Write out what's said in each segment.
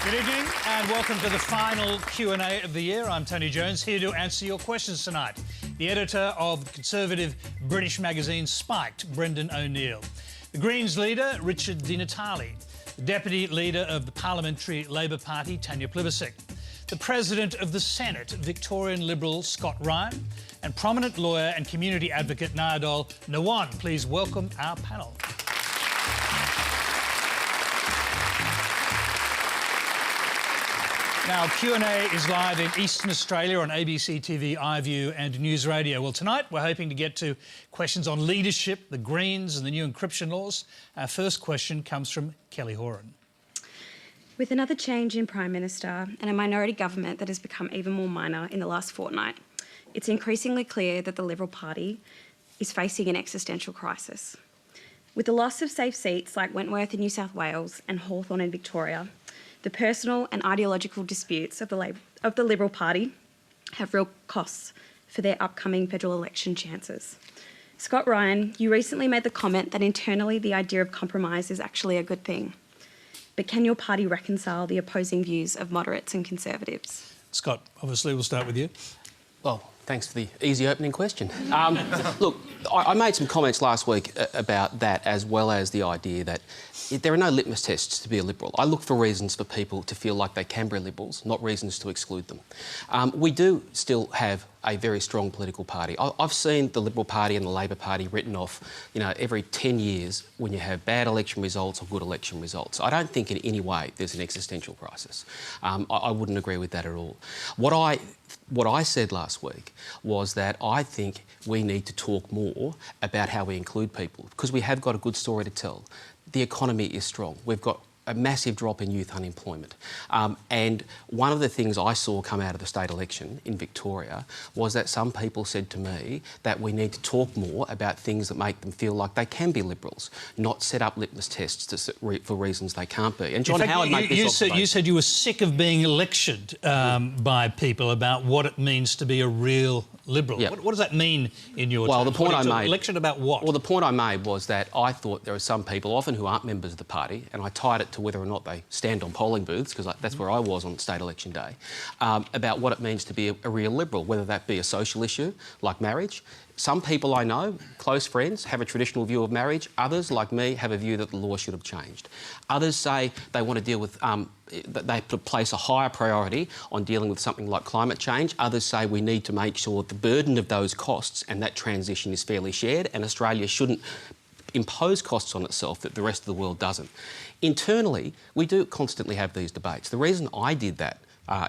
Good evening and welcome to the final Q&A of the year. I'm Tony Jones, here to answer your questions tonight. The editor of conservative British magazine Spiked, Brendan O'Neill. The Greens leader, Richard Di Natale. The deputy leader of the Parliamentary Labor Party, Tanya Plibersek. The president of the Senate, Victorian Liberal Scott Ryan. And prominent lawyer and community advocate Nyadol Nyuon. Please welcome our panel. Now, Q&A is live in Eastern Australia on ABC TV, iView and News Radio. Well, tonight we're hoping to get to questions on leadership, the Greens and the new encryption laws. Our first question comes from Kelly Horan. With another change in Prime Minister and a minority government that has become even more minor in the last fortnight, it's increasingly clear that the Liberal Party is facing an existential crisis. With the loss of safe seats like Wentworth in New South Wales and Hawthorn in Victoria, the personal and ideological disputes of the Liberal Party have real costs for their upcoming federal election chances. Scott Ryan, you recently made the comment that internally the idea of compromise is actually a good thing. But can your party reconcile the opposing views of moderates and conservatives? Scott, obviously we'll start with you. Well, thanks for the easy opening question. Look, I made some comments last week about that, as well as the idea that there are no litmus tests to be a Liberal. I look for reasons for people to feel like they can be Liberals, not reasons to exclude them. We do still have a very strong political party. I've seen the Liberal Party and the Labor Party written off, every 10 years when you have bad election results or good election results. I don't think in any way there's an existential crisis. I wouldn't agree with that at all. What I said last week was that I think we need to talk more about how we include people, because we have got a good story to tell. The economy is strong. We've got a massive drop in youth unemployment. And one of the things I saw come out of the state election in Victoria was that some people said to me that we need to talk more about things that make them feel like they can be Liberals, not set up litmus tests for reasons they can't be. And John Howard made this observation. You said you were sick of being lectured by people about what it means to be a real Liberal. Yep. What does that mean in your terms? The point I made... Lectured about what? Well, the point I made was that I thought there are some people, often who aren't members of the party, and I tied it to whether or not they stand on polling booths, because that's where I was on state election day, about what it means to be a real Liberal, whether that be a social issue like marriage. Some people I know, close friends, have a traditional view of marriage. Others, like me, have a view that the law should have changed. Others say they want to deal with... that they place a higher priority on dealing with something like climate change. Others say we need to make sure the burden of those costs and that transition is fairly shared, and Australia shouldn't impose costs on itself that the rest of the world doesn't. Internally, we do constantly have these debates. The reason I did that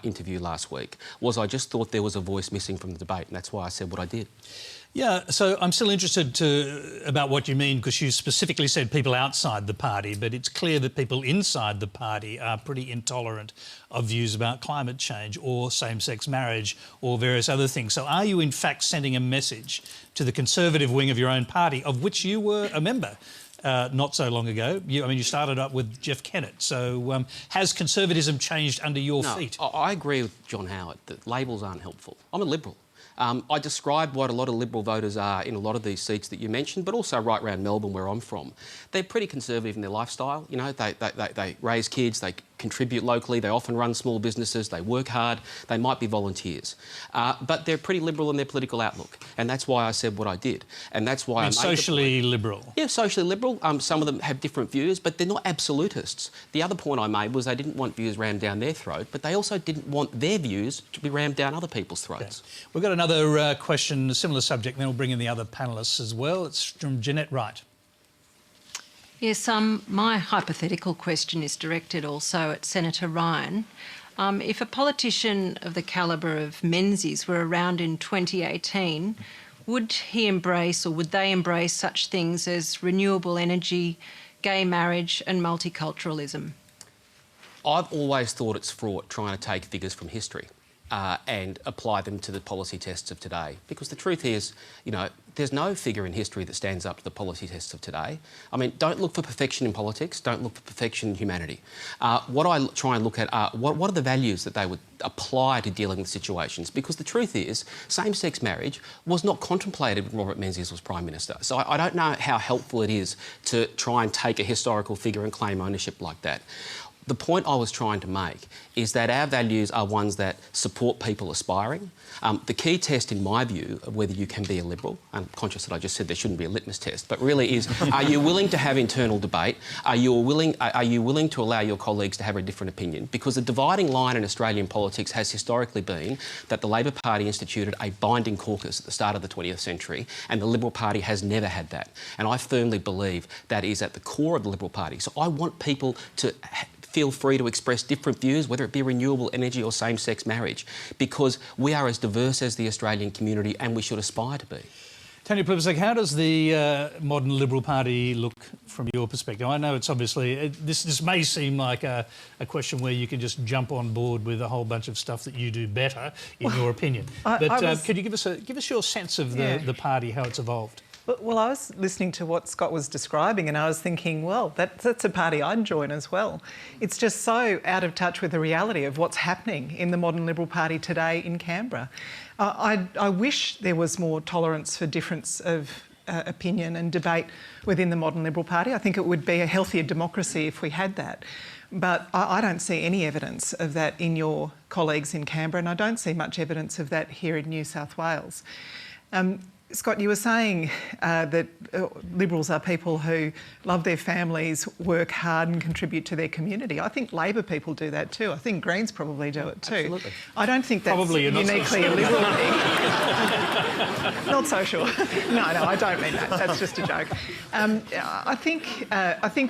interview last week was I just thought there was a voice missing from the debate, and that's why I said what I did. Yeah, so I'm still interested about what you mean, because you specifically said people outside the party, but it's clear that people inside the party are pretty intolerant of views about climate change or same-sex marriage or various other things. So are you in fact sending a message to the conservative wing of your own party, of which you were a member not so long ago? You started up with Jeff Kennett. So has conservatism changed under your feet? I agree with John Howard that labels aren't helpful. I'm a Liberal. I described what a lot of Liberal voters are in a lot of these seats that you mentioned, but also right around Melbourne, where I'm from. They're pretty conservative in their lifestyle. They raise kids, they contribute locally, they often run small businesses, they work hard, they might be volunteers. But they're pretty Liberal in their political outlook, and that's why I said what I did. And that's why I made socially Liberal? Yeah, socially Liberal. Some of them have different views, but they're not absolutists. The other point I made was they didn't want views rammed down their throat, but they also didn't want their views to be rammed down other people's throats. Okay. We've got another question, a similar subject, then we'll bring in the other panellists as well. It's from Jeanette Wright. Yes, my hypothetical question is directed also at Senator Ryan. If a politician of the calibre of Menzies were around in 2018, would he embrace, or would they embrace, such things as renewable energy, gay marriage and multiculturalism? I've always thought it's fraught trying to take figures from history and apply them to the policy tests of today. Because the truth is, there's no figure in history that stands up to the policy tests of today. I mean, don't look for perfection in politics, don't look for perfection in humanity. What I try and look at are what are the values that they would apply to dealing with situations? Because the truth is, same-sex marriage was not contemplated when Robert Menzies was Prime Minister. So I don't know how helpful it is to try and take a historical figure and claim ownership like that. The point I was trying to make is that our values are ones that support people aspiring. The key test, in my view, of whether you can be a Liberal, I'm conscious that I just said there shouldn't be a litmus test, but really is, are you willing to have internal debate? Are you willing to allow your colleagues to have a different opinion? Because the dividing line in Australian politics has historically been that the Labor Party instituted a binding caucus at the start of the 20th century, and the Liberal Party has never had that. And I firmly believe that is at the core of the Liberal Party. So I want people to feel free to express different views, whether it be renewable energy or same-sex marriage, because we are as diverse as the Australian community and we should aspire to be. Tanya Plibersek, how does the modern Liberal Party look from your perspective? I know it's obviously, this may seem like a question where you can just jump on board with a whole bunch of stuff that you do better, in your opinion. But could you give us your sense of the party, how it's evolved? Well, I was listening to what Scott was describing and I was thinking, well, that's a party I'd join as well. It's just so out of touch with the reality of what's happening in the modern Liberal Party today in Canberra. I wish there was more tolerance for difference of opinion and debate within the modern Liberal Party. I think it would be a healthier democracy if we had that. But I don't see any evidence of that in your colleagues in Canberra, and I don't see much evidence of that here in New South Wales. Scott, you were saying that Liberals are people who love their families, work hard and contribute to their community. I think Labor people do that too. I think Greens probably do it too. Absolutely. I don't think that's uniquely a Liberal thing. Not so sure. No, I don't mean that. That's just a joke. I think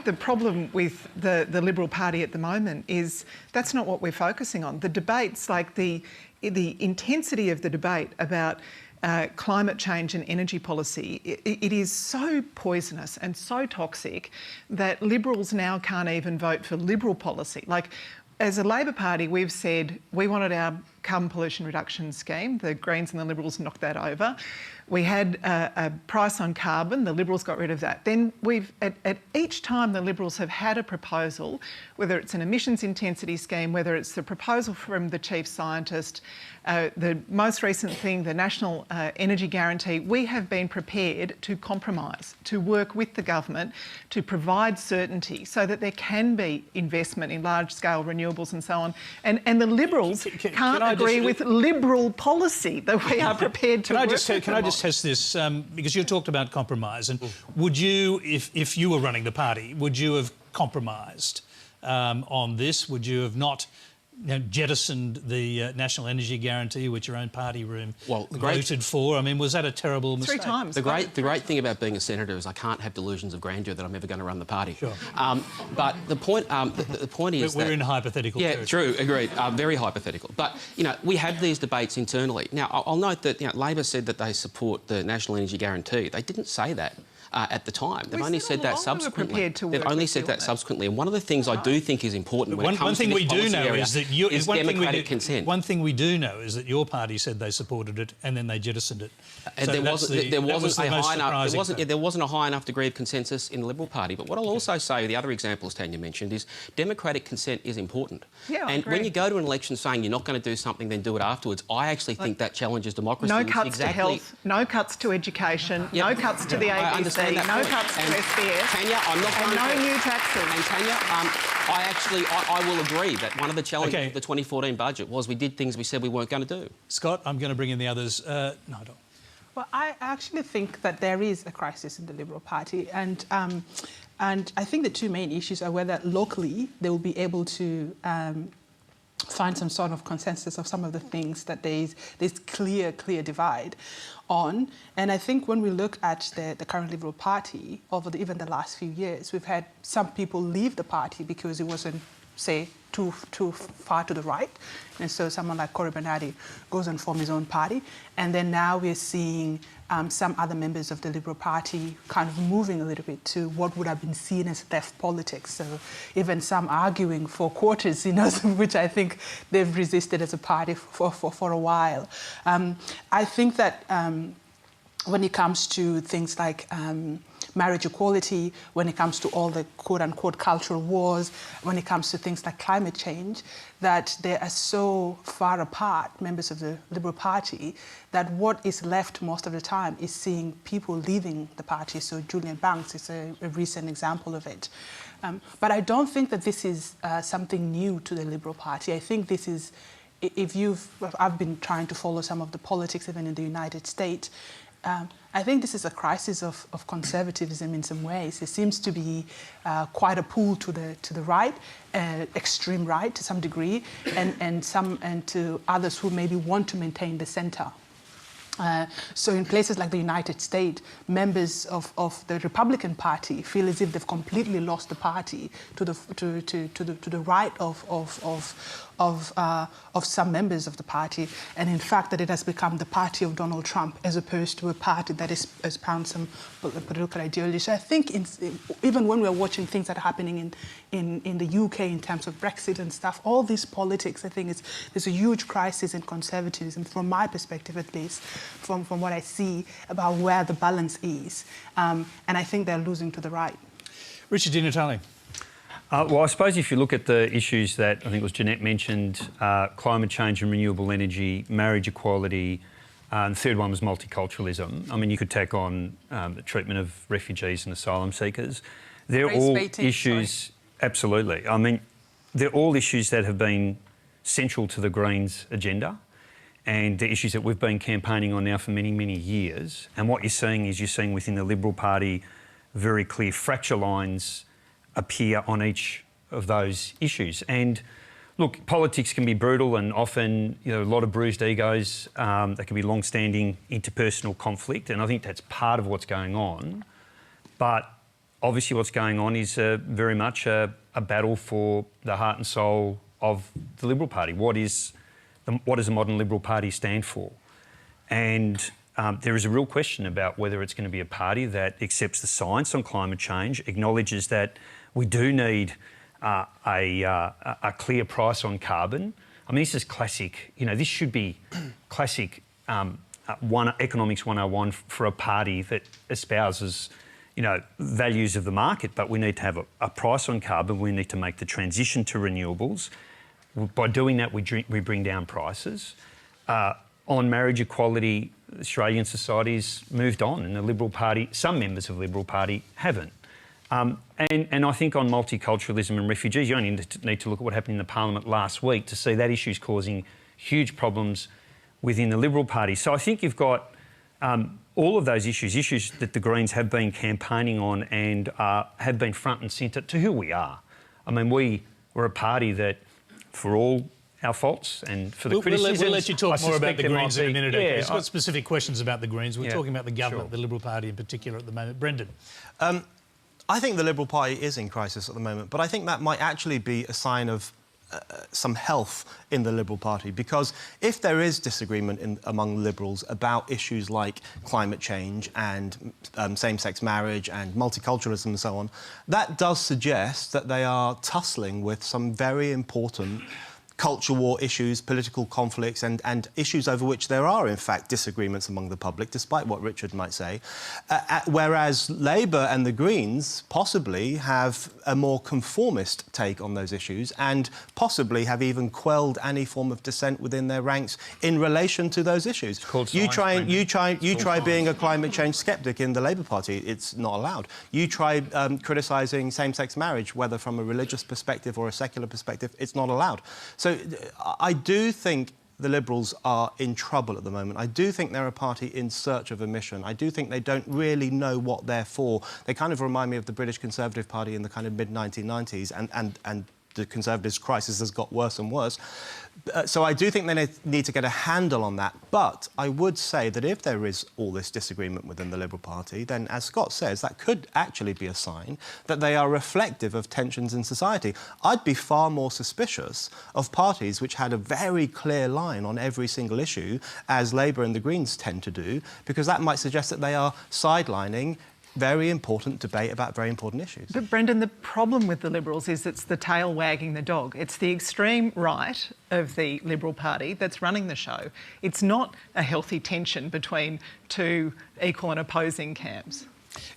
the problem with the Liberal Party at the moment is that's not what we're focusing on. The debates, like the intensity of the debate about climate change and energy policy, it is so poisonous and so toxic that Liberals now can't even vote for Liberal policy. Like, as a Labor Party, we've said we wanted our carbon pollution reduction scheme. The Greens and the Liberals knocked that over. We had a price on carbon. The Liberals got rid of that. Then we've, at each time the Liberals have had a proposal, whether it's an emissions intensity scheme, whether it's the proposal from the Chief Scientist, the most recent thing, the National Energy Guarantee, we have been prepared to compromise, to work with the government to provide certainty so that there can be investment in large-scale renewables and so on. And the Liberals can't agree with Liberal policy that we are prepared to work with. Can I just test this? Because you talked about compromise, and would you, if you were running the party, would you have compromised on this? Would you have not jettisoned the National Energy Guarantee, which your own party room voted for? I mean, was that a terrible mistake? 3 times. The great thing about being a senator is I can't have delusions of grandeur that I'm ever going to run the party. Sure. But the point is we're in hypothetical territory. True, agreed, very hypothetical. But, we have these debates internally. Now, I'll note that, Labor said that they support the National Energy Guarantee. They didn't say that at the time. They've only said that subsequently. They've only said that subsequently. And one of the things I do think is important when it comes to this policy area is democratic consent. One thing we do know is that your party said they supported it and then they jettisoned it. There wasn't a high enough degree of consensus in the Liberal Party. But what I'll also say, the other examples Tanya mentioned, is democratic consent is important. Yeah, I and agree. when you go to an election saying you're not going to do something, then do it afterwards, I actually think that challenges democracy. No cuts to health, no cuts to education, no cuts to the ABC, no cuts to SBS, Tanya, I'm not and no new taxes. And Tanya, I will agree that one of the challenges of the 2014 budget was we did things we said we weren't going to do. Scott, I'm going to bring in the others. Nyadol. Well, I actually think that there is a crisis in the Liberal Party, and I think the two main issues are whether locally they will be able to find some sort of consensus of some of the things that there's clear divide on. And I think when we look at the current Liberal Party over even the last few years, we've had some people leave the party because it wasn't, say, too far to the right. And so someone like Cory Bernardi goes and forms his own party. And then now we're seeing some other members of the Liberal Party kind of moving a little bit to what would have been seen as left politics. So even some arguing for quotas, which I think they've resisted as a party for a while. I think that when it comes to things like marriage equality, when it comes to all the quote-unquote cultural wars, when it comes to things like climate change, that they are so far apart, members of the Liberal Party, that what is left most of the time is seeing people leaving the party. So Julian Banks is a recent example of it. But I don't think that this is something new to the Liberal Party. I think this is, I've been trying to follow some of the politics even in the United States. I think this is a crisis of conservatism in some ways. There seems to be quite a pull to the right, extreme right to some degree, and to others who maybe want to maintain the centre. So in places like the United States, members of the Republican Party feel as if they've completely lost the party to the right of some members of the party, and in fact that it has become the party of Donald Trump as opposed to a party that espounds some political ideology. So I think even when we're watching things that are happening in the UK in terms of Brexit and stuff, all this politics, I think there's a huge crisis in conservatism, from my perspective at least, from what I see about where the balance is. And I think they're losing to the right. Richard Di Natale. Well, I suppose if you look at the issues that I think it was Jeanette mentioned, climate change and renewable energy, marriage equality, and the third one was multiculturalism. I mean, you could tack on the treatment of refugees and asylum seekers. They're all issues, absolutely. I mean, they're all issues that have been central to the Greens' agenda, and the issues that we've been campaigning on now for many, many years. And what you're seeing within the Liberal Party very clear fracture lines appear on each of those issues. And look, politics can be brutal, and often, a lot of bruised egos. There can be long-standing interpersonal conflict, and I think that's part of what's going on. But obviously what's going on is very much a battle for the heart and soul of the Liberal Party. What does a modern Liberal Party stand for? And there is a real question about whether it's going to be a party that accepts the science on climate change, acknowledges that we do need a clear price on carbon. I mean, this is classic. This should be classic economics 101 for a party that espouses, values of the market. But we need to have a price on carbon. We need to make the transition to renewables. By doing that, we bring down prices. On marriage equality, Australian society's moved on, and the Liberal Party, some members of the Liberal Party haven't. And I think on multiculturalism and refugees, you only need to look at what happened in the Parliament last week to see that issue's causing huge problems within the Liberal Party. So I think you've got all of those issues that the Greens have been campaigning on and have been front and centre to who we are. I mean, we're a party that, for all our faults and for the criticisms... We'll let you talk more about the Greens in a minute. Yeah, We've got specific questions about the Greens. We're talking about the government, sure. the Liberal Party in particular at the moment. Brendan. I think the Liberal Party is in crisis at the moment, but I think that might actually be a sign of some health in the Liberal Party, because if there is disagreement among Liberals about issues like climate change and same-sex marriage and multiculturalism and so on, that does suggest that they are tussling with some very important culture war issues, political conflicts and issues over which there are, in fact, disagreements among the public, despite what Richard might say. Whereas Labour and the Greens possibly have a more conformist take on those issues and possibly have even quelled any form of dissent within their ranks in relation to those issues. You try being a climate change sceptic in the Labour Party, it's not allowed. You try criticising same-sex marriage, whether from a religious perspective or a secular perspective, it's not allowed. So I do think the Liberals are in trouble at the moment. I do think they're a party in search of a mission. I do think they don't really know what they're for. They kind of remind me of the British Conservative Party in the kind of mid-1990s, and the Conservatives' crisis has got worse and worse. So I do think they need to get a handle on that. But I would say that if there is all this disagreement within the Liberal Party, then, as Scott says, that could actually be a sign that they are reflective of tensions in society. I'd be far more suspicious of parties which had a very clear line on every single issue, as Labour and the Greens tend to do, because that might suggest that they are sidelining very important debate about very important issues. But Brendan, the problem with the Liberals is it's the tail wagging the dog. It's the extreme right of the Liberal Party that's running the show. It's not a healthy tension between two equal and opposing camps.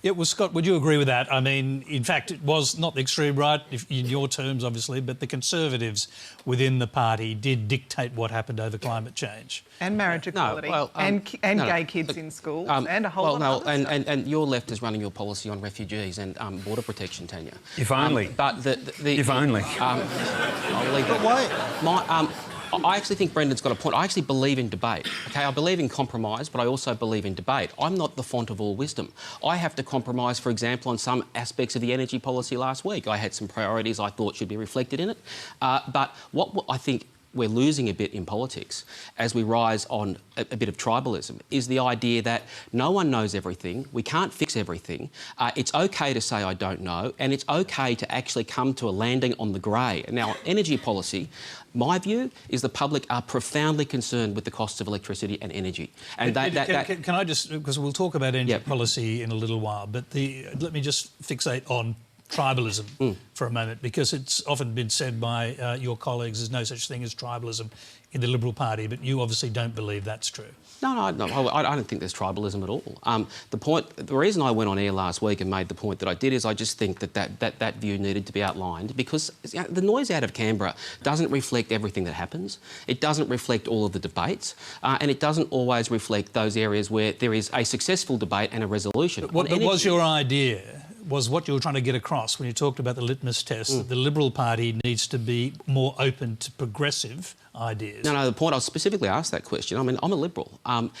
Yeah, well, Scott, would you agree with that? I mean, in fact, it was not the extreme right, in your terms, obviously, but the Conservatives within the party did dictate what happened over climate change. And marriage equality, and gay kids in schools, and a whole lot of other stuff. And your left is running your policy on refugees and border protection, Tanya. If only. If only. I'll leave that. I actually think Brendan's got a point. I actually believe in debate. Okay, I believe in compromise, but I also believe in debate. I'm not the font of all wisdom. I have to compromise, for example, on some aspects of the energy policy last week. I had some priorities I thought should be reflected in it. But what I think we're losing a bit in politics as we rise on a bit of tribalism is the idea that no one knows everything, we can't fix everything, it's okay to say I don't know, and it's okay to actually come to a landing on the grey. Now, energy policy, my view is the public are profoundly concerned with the costs of electricity and energy. And can I just, because we'll talk about energy policy in a little while, but let me just fixate on tribalism for a moment, because it's often been said by your colleagues there's no such thing as tribalism in the Liberal Party, but you obviously don't believe that's true. No, I don't think there's tribalism at all. The reason I went on air last week and made the point that I did is I just think that view needed to be outlined, because the noise out of Canberra doesn't reflect everything that happens. It doesn't reflect all of the debates, and it doesn't always reflect those areas where there is a successful debate and a resolution. But what was your idea? Was what you were trying to get across when you talked about the litmus test, that the Liberal Party needs to be more open to progressive ideas? No, the point I was specifically asked that question. I mean, I'm a Liberal, and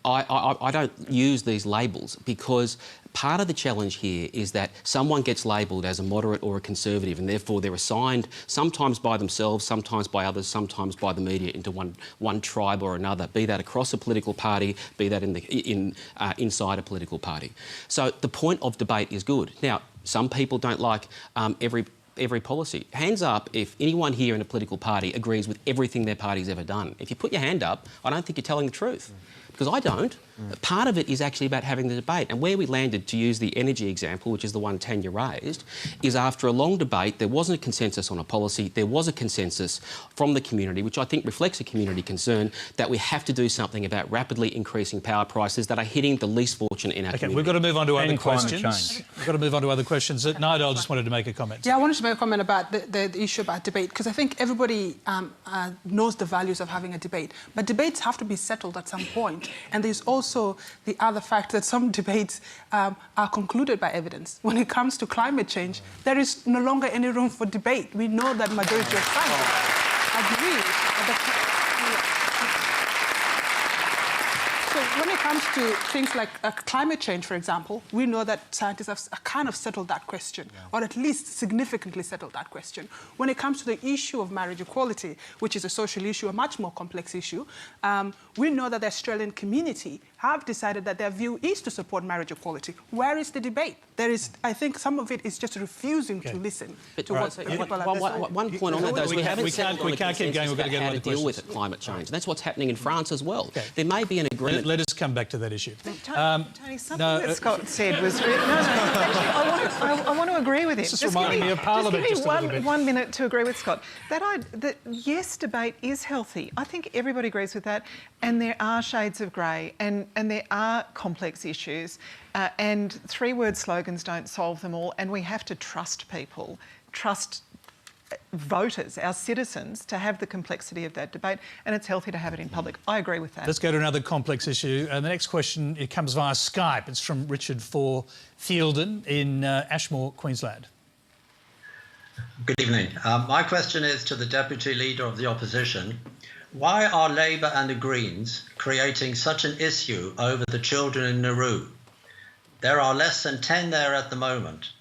I don't use these labels because part of the challenge here is that someone gets labelled as a moderate or a conservative, and therefore they're assigned sometimes by themselves, sometimes by others, sometimes by the media into one tribe or another, be that across a political party, be that inside a political party. So the point of debate is good. Now, some people don't like every policy. Hands up if anyone here in a political party agrees with everything their party's ever done. If you put your hand up, I don't think you're telling the truth. Because I don't. Part of it is actually about having the debate. And where we landed, to use the energy example, which is the one Tanya raised, is after a long debate, there wasn't a consensus on a policy, there was a consensus from the community, which I think reflects a community concern, that we have to do something about rapidly increasing power prices that are hitting the least fortunate in our community. We've got to move on to other questions. We've got to move on to other questions. Nyadol just wanted to make a comment. Yeah, I wanted to make a comment about the issue about debate, because I think everybody knows the values of having a debate. But debates have to be settled at some point. And there's also the other fact that some debates are concluded by evidence. When it comes to climate change, there is no longer any room for debate. We know that majority of scientists agree. So when it comes to things like climate change, for example, we know that scientists have kind of settled that question, or at least significantly settled that question. When it comes to the issue of marriage equality, which is a social issue, a much more complex issue, we know that the Australian community have decided that their view is to support marriage equality. Where is the debate? There is, I think some of it is just refusing to listen to what people are One point on that, though, is we haven't settled on a keep going. We've got to get how on to deal with climate change. And that's what's happening in France as well. There may be an agreement. Let us come back to that issue. Tony, something that Scott said was... actually, I want to agree with him. Just reminding me of Parliament. Just give me 1 minute to agree with Scott. Yes, debate is healthy. I think everybody agrees with that. And there are shades of grey, and there are complex issues, and three-word slogans don't solve them all, and we have to trust people, trust voters, our citizens, to have the complexity of that debate, and it's healthy to have it in public. I agree with that. Let's go to another complex issue. The next question, it comes via Skype. It's from Richard Fielden in Ashmore, Queensland. Good evening. My question is to the Deputy Leader of the Opposition. Why are Labour and the Greens creating such an issue over the children in Nauru? There are less than 10 there at the moment.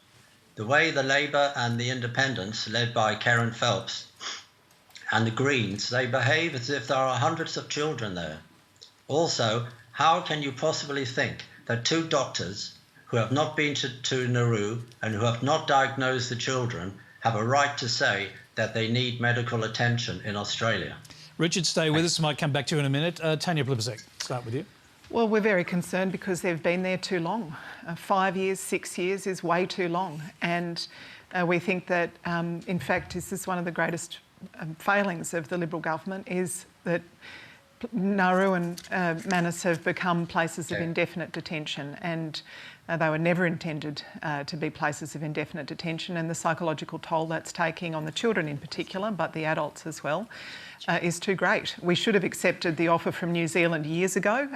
The way the Labour and the Independents, led by Karen Phelps, and the Greens, they behave as if there are hundreds of children there. Also, how can you possibly think that two doctors who have not been to Nauru and who have not diagnosed the children have a right to say that they need medical attention in Australia? Richard, stay with us. I might come back to you in a minute. Tanya Plibersek, start with you. Well, we're very concerned because they've been there too long. 5 years, 6 years is way too long. And we think that, in fact, this is one of the greatest failings of the Liberal government, is that Nauru and Manus have become places of indefinite detention. And They were never intended to be places of indefinite detention, and the psychological toll that's taking on the children in particular, but the adults as well, is too great. We should have accepted the offer from New Zealand years ago.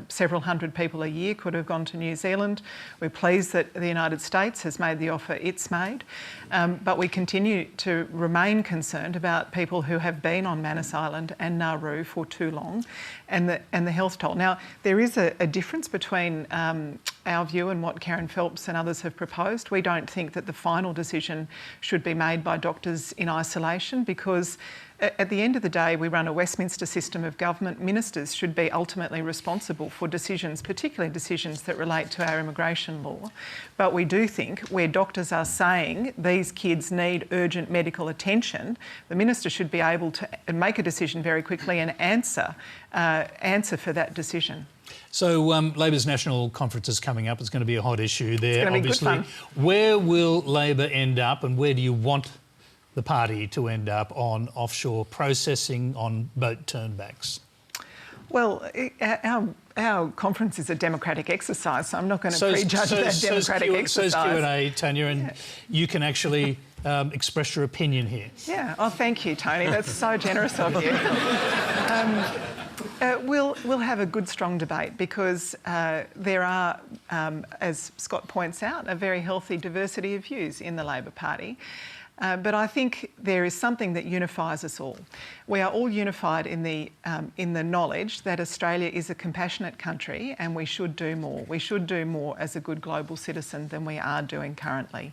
Several hundred people a year could have gone to New Zealand. We're pleased that the United States has made the offer it's made, but we continue to remain concerned about people who have been on Manus Island and Nauru for too long, and the health toll. Now, there is a difference between our view and what Karen Phelps and others have proposed. We don't think that the final decision should be made by doctors in isolation, because at the end of the day, we run a Westminster system of government. Ministers should be ultimately responsible for decisions, particularly decisions that relate to our immigration law. But we do think where doctors are saying these kids need urgent medical attention, the minister should be able to make a decision very quickly and answer for that decision. So Labor's national conference is coming up. It's going to be a hot issue there. It's going to be obviously. good fun. Where will Labor end up, and where do you want the party to end up on offshore processing, on boat turnbacks? Well, our conference is a democratic exercise, so I'm not going to prejudge that democratic exercise. So is Q&A, Tanya, and you can actually express your opinion here. Yeah. Oh, thank you, Tony. That's so generous of you. We'll have a good, strong debate, because there are, as Scott points out, a very healthy diversity of views in the Labor Party. But I think there is something that unifies us all. We are all unified in the knowledge that Australia is a compassionate country, and we should do more. We should do more as a good global citizen than we are doing currently.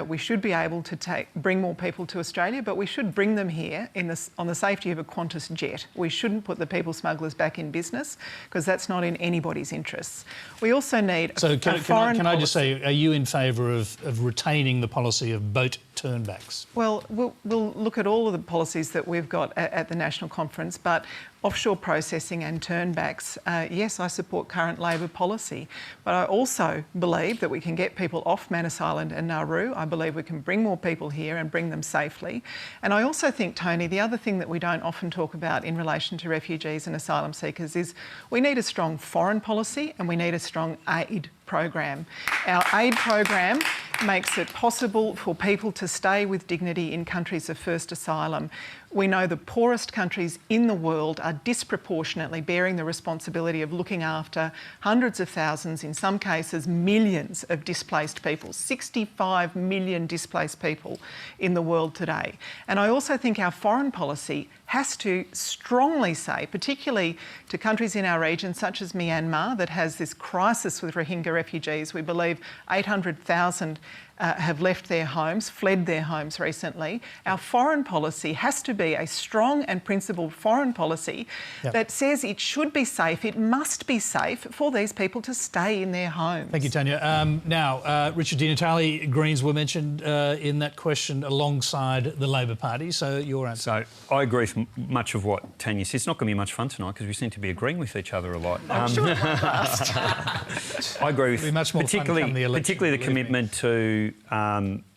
We should be able to bring more people to Australia, but we should bring them here on the safety of a Qantas jet. We shouldn't put the people smugglers back in business, because that's not in anybody's interests. We also need a foreign policy. Can I just say, are you in favour of retaining the policy of boat turnbacks? Well, we'll look at all of the policies that we've got at the National Conference, but offshore processing and turnbacks, yes, I support current Labor policy, but I also believe that we can get people off Manus Island and Nauru. I believe we can bring more people here and bring them safely. And I also think, Tony, the other thing that we don't often talk about in relation to refugees and asylum seekers is we need a strong foreign policy, and we need a strong aid program. Our aid program makes it possible for people to stay with dignity in countries of first asylum. We know the poorest countries in the world are disproportionately bearing the responsibility of looking after hundreds of thousands, in some cases millions of displaced people, 65 million displaced people in the world today. And I also think our foreign policy has to strongly say, particularly to countries in our region such as Myanmar, that has this crisis with Rohingya refugees. We believe 800,000 have left their homes, fled their homes recently. Our foreign policy has to be a strong and principled foreign policy that says it should be safe, it must be safe for these people to stay in their homes. Thank you, Tanya. Now, Richard Di Natale, Greens were mentioned in that question alongside the Labor Party, so your answer. So I agree with much of what Tanya says. It's not going to be much fun tonight because we seem to be agreeing with each other a lot. I'm sure it won't last. It'll I agree be with much more particularly the commitment commitment to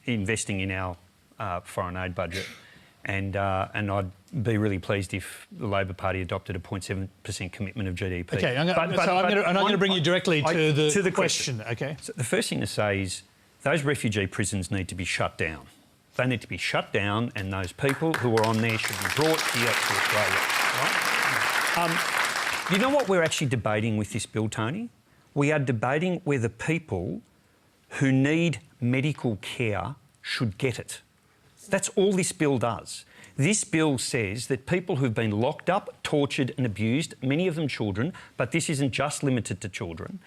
investing in our foreign aid budget, and I'd be really pleased if the Labor Party adopted a 0.7% commitment of GDP. Okay, I'm going to bring you directly to the question. Okay. So the first thing to say is those refugee prisons need to be shut down. They need to be shut down, and those people who are on there should be brought here to Australia. Right? You know what we're actually debating with this bill, Tony? We are debating whether people who need medical care should get it. That's all this bill does. This bill says that people who've been locked up, tortured and abused, many of them children, but this isn't just limited to children,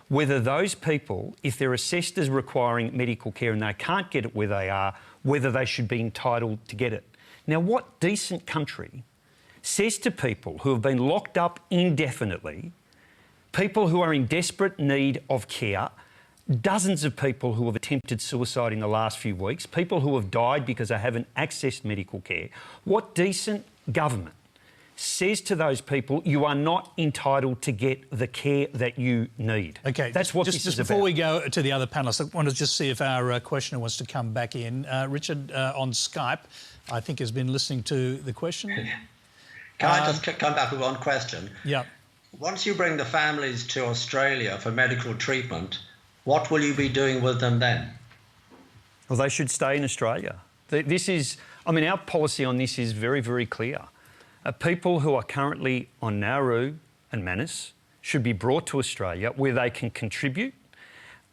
whether those people, if they're assessed as requiring medical care and they can't get it where they are, whether they should be entitled to get it. Now, what decent country says to people who have been locked up indefinitely, people who are in desperate need of care, dozens of people who have attempted suicide in the last few weeks, people who have died because they haven't accessed medical care, what decent government says to those people, you are not entitled to get the care that you need? Okay, that's what this is just about. before we go to the other panellists, I want to just see if our questioner wants to come back in. Richard, on Skype, I think has been listening to the question. Can I just come back with one question? Yeah. Once you bring the families to Australia for medical treatment, what will you be doing with them then? Well, they should stay in Australia. This is, I mean, our policy on this is very, very clear. People who are currently on Nauru and Manus should be brought to Australia where they can contribute.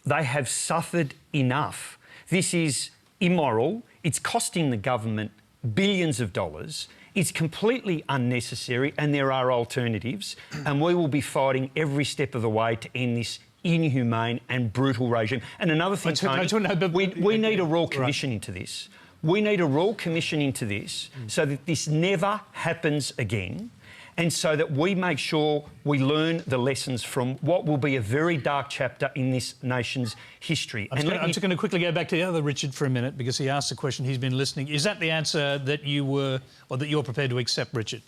They have suffered enough. This is immoral. It's costing the government billions of dollars. It's completely unnecessary, and there are alternatives. And we will be fighting every step of the way to end this inhumane and brutal regime. And another thing, Tony, we need a royal commission into this. We need a royal commission into this so that this never happens again, and so that we make sure we learn the lessons from what will be a very dark chapter in this nation's history. I'm just going to quickly go back to the other Richard for a minute, because he asked a question. He's been listening. Is that the answer that you were, or that you're prepared to accept, Richard?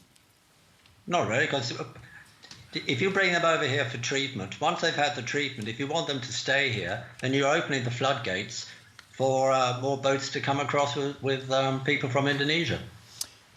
Not really, because if you bring them over here for treatment, once they've had the treatment, if you want them to stay here, then you're opening the floodgates for more boats to come across with people from Indonesia.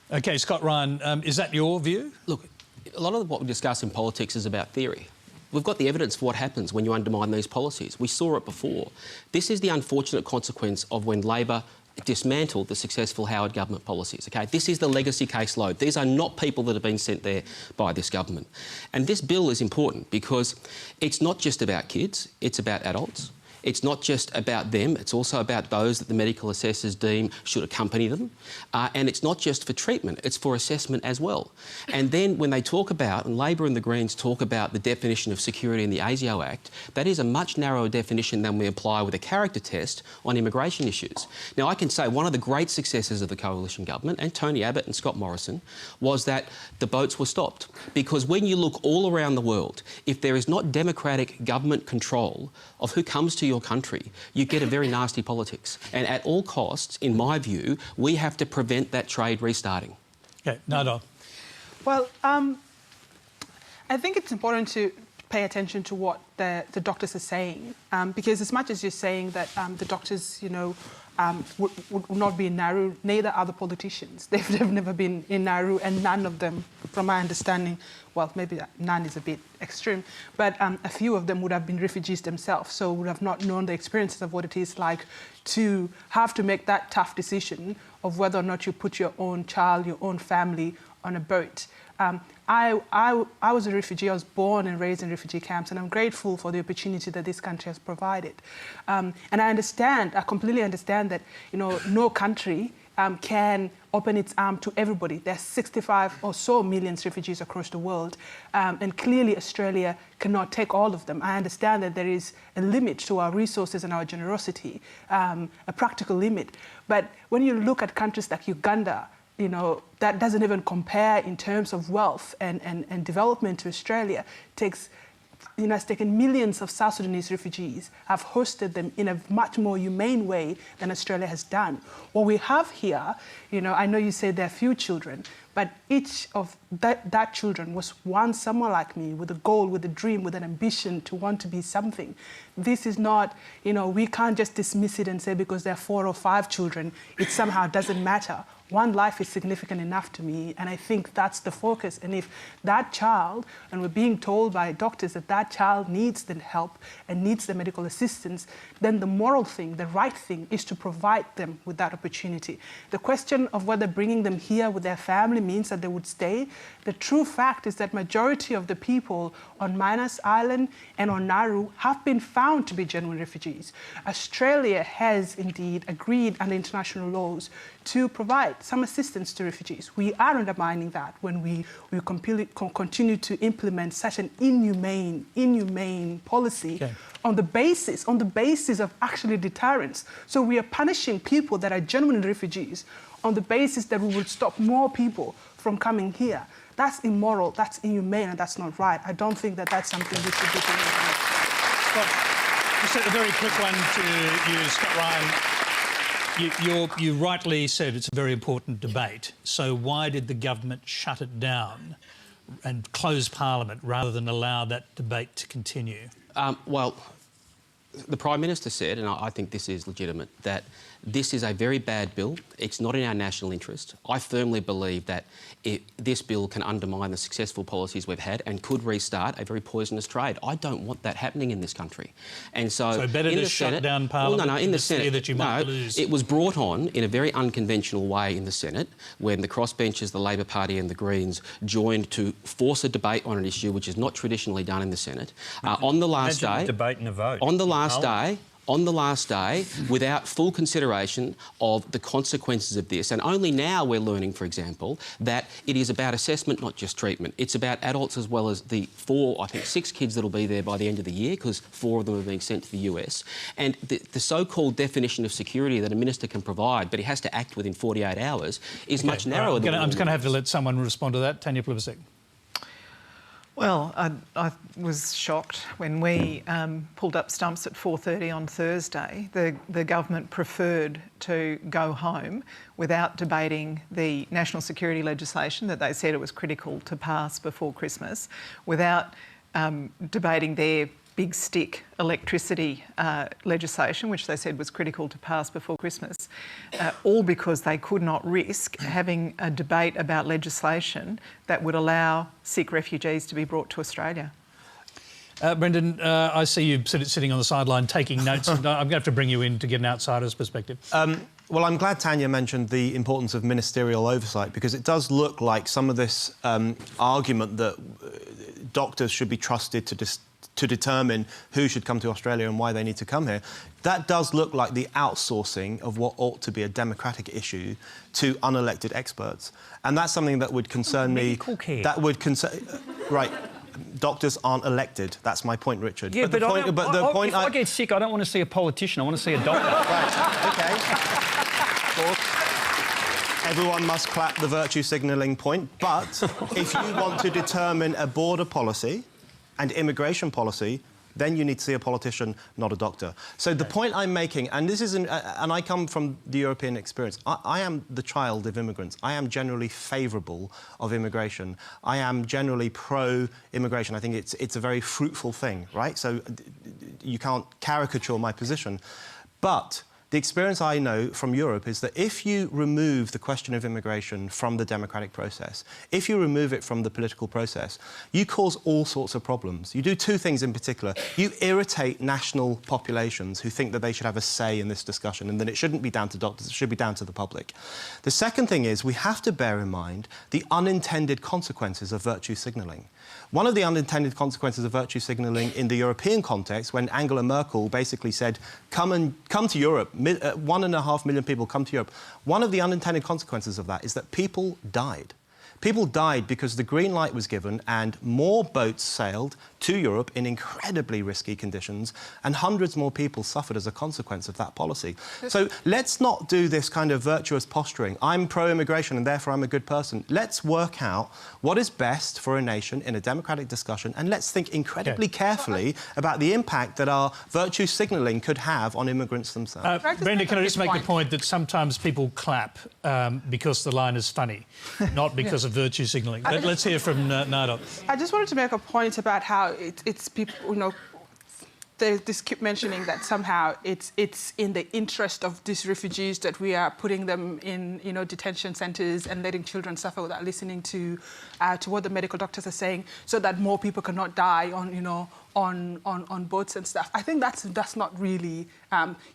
OK, Scott Ryan, is that your view? Look, a lot of what we discuss in politics is about theory. We've got the evidence for what happens when you undermine these policies. We saw it before. This is the unfortunate consequence of when Labor dismantled the successful Howard government policies, OK? This is the legacy caseload. These are not people that have been sent there by this government. And this bill is important because it's not just about kids, it's about adults. It's not just about them, it's also about those that the medical assessors deem should accompany them. And it's not just for treatment, it's for assessment as well. And then when they talk about, and Labor and the Greens talk about the definition of security in the ASIO Act, that is a much narrower definition than we apply with a character test on immigration issues. Now, I can say one of the great successes of the coalition government, and Tony Abbott and Scott Morrison, was that the boats were stopped. Because when you look all around the world, if there is not democratic government control of who comes to your country, you get a very nasty politics. And at all costs, in my view, we have to prevent that trade restarting. OK, Nyadol. Well, I think it's important to pay attention to what the doctors are saying, because as much as you're saying that the doctors, you know, would not be in Nauru, neither are the politicians. They've never been in Nauru, and none of them, from my understanding, well, maybe none is a bit extreme, but a few of them would have been refugees themselves, so would have not known the experiences of what it is like to have to make that tough decision of whether or not you put your own child, your own family on a boat. I was a refugee. I was born and raised in refugee camps, and I'm grateful for the opportunity that this country has provided. And I completely understand that, you know, no country can open its arm to everybody. There's 65 or so million refugees across the world, and clearly Australia cannot take all of them. I understand that there is a limit to our resources and our generosity, a practical limit. But when you look at countries like Uganda, you know, that doesn't even compare in terms of wealth and development to Australia. It's taken millions of South Sudanese refugees, have hosted them in a much more humane way than Australia has done. What we have here, you know, I know you say there are few children, but each of that children was once someone like me with a goal, with a dream, with an ambition to want to be something. This is not, you know, we can't just dismiss it and say because there are 4 or 5 children, it somehow doesn't matter. One life is significant enough to me, and I think that's the focus. And if that child, and we're being told by doctors that that child needs the help and needs the medical assistance, then the moral thing, the right thing, is to provide them with that opportunity. The question of whether bringing them here with their family means that they would stay, the true fact is that majority of the people on Manus Island and on Nauru have been found to be genuine refugees. Australia has indeed agreed under international laws to provide some assistance to refugees. We are undermining that when we continue to implement such an inhumane policy on the basis of actually deterrence. So we are punishing people that are genuine refugees on the basis that we will stop more people from coming here. That's immoral, that's inhumane, and that's not right. I don't think that that's something we should be doing. Scott, just a very quick one to you, Scott Ryan. You rightly said it's a very important debate. So why did the government shut it down and close Parliament rather than allow that debate to continue? Well, the Prime Minister said, and I think this is legitimate, that this is a very bad bill. It's not in our national interest. I firmly believe that this bill can undermine the successful policies we've had and could restart a very poisonous trade. I don't want that happening in this country. And so better to shut down Parliament in the Senate, that you might lose. It was brought on in a very unconventional way in the Senate when the crossbenchers, the Labor Party and the Greens joined to force a debate on an issue which is not traditionally done in the Senate. On the last day... debate and a vote. On the last day, without full consideration of the consequences of this. And only now we're learning, for example, that it is about assessment, not just treatment. It's about adults as well as the 6 kids that'll be there by the end of the year, because 4 of them are being sent to the US. And the so-called definition of security that a minister can provide, but he has to act within 48 hours, is much narrower than... I'm just going to have to let someone respond to that. Tanya Plibersek. Well, I was shocked when we pulled up stumps at 4:30 on Thursday. The government preferred to go home without debating the national security legislation that they said it was critical to pass before Christmas, without debating their big stick electricity legislation, which they said was critical to pass before Christmas, all because they could not risk having a debate about legislation that would allow sick refugees to be brought to Australia. Brendan, I see you sitting on the sideline taking notes. I'm going to have to bring you in to get an outsider's perspective. Well, I'm glad Tanya mentioned the importance of ministerial oversight, because it does look like some of this argument that doctors should be trusted to determine who should come to Australia and why they need to come here, that does look like the outsourcing of what ought to be a democratic issue to unelected experts. And that's something that would concern me. Medical care. That would concern... Right. Doctors aren't elected. That's my point, Richard. Yeah, but if I get sick, I don't want to see a politician. I want to see a doctor. Right, OK. Of course. Everyone must clap the virtue signalling point. But if you want to determine a border policy and immigration policy, then you need to see a politician, not a doctor. So the point I'm making, and this isn't, and I come from the European experience, I am the child of immigrants. I am generally favourable of immigration. I am generally pro-immigration. I think it's a very fruitful thing, right? So you can't caricature my position. But the experience I know from Europe is that if you remove the question of immigration from the democratic process, if you remove it from the political process, you cause all sorts of problems. You do 2 things in particular. You irritate national populations who think that they should have a say in this discussion and that it shouldn't be down to doctors, it should be down to the public. The second thing is we have to bear in mind the unintended consequences of virtue signalling. One of the unintended consequences of virtue signalling in the European context, when Angela Merkel basically said, come to Europe, 1.5 million people come to Europe, one of the unintended consequences of that is that people died. People died because the green light was given and more boats sailed to Europe in incredibly risky conditions, and hundreds more people suffered as a consequence of that policy. So let's not do this kind of virtuous posturing. I'm pro-immigration and therefore I'm a good person. Let's work out what is best for a nation in a democratic discussion, and let's think incredibly carefully about the impact that our virtue signalling could have on immigrants themselves. Brenda, can I just make the point that sometimes people clap because the line is funny, not because of virtue signalling. Let's hear from Nyadol. I just wanted to make a point about how it's people, you know, they just keep mentioning that somehow it's in the interest of these refugees that we are putting them in, you know, detention centres and letting children suffer without listening to what the medical doctors are saying, so that more people cannot die on, you know, on boats and stuff. I think that's not really,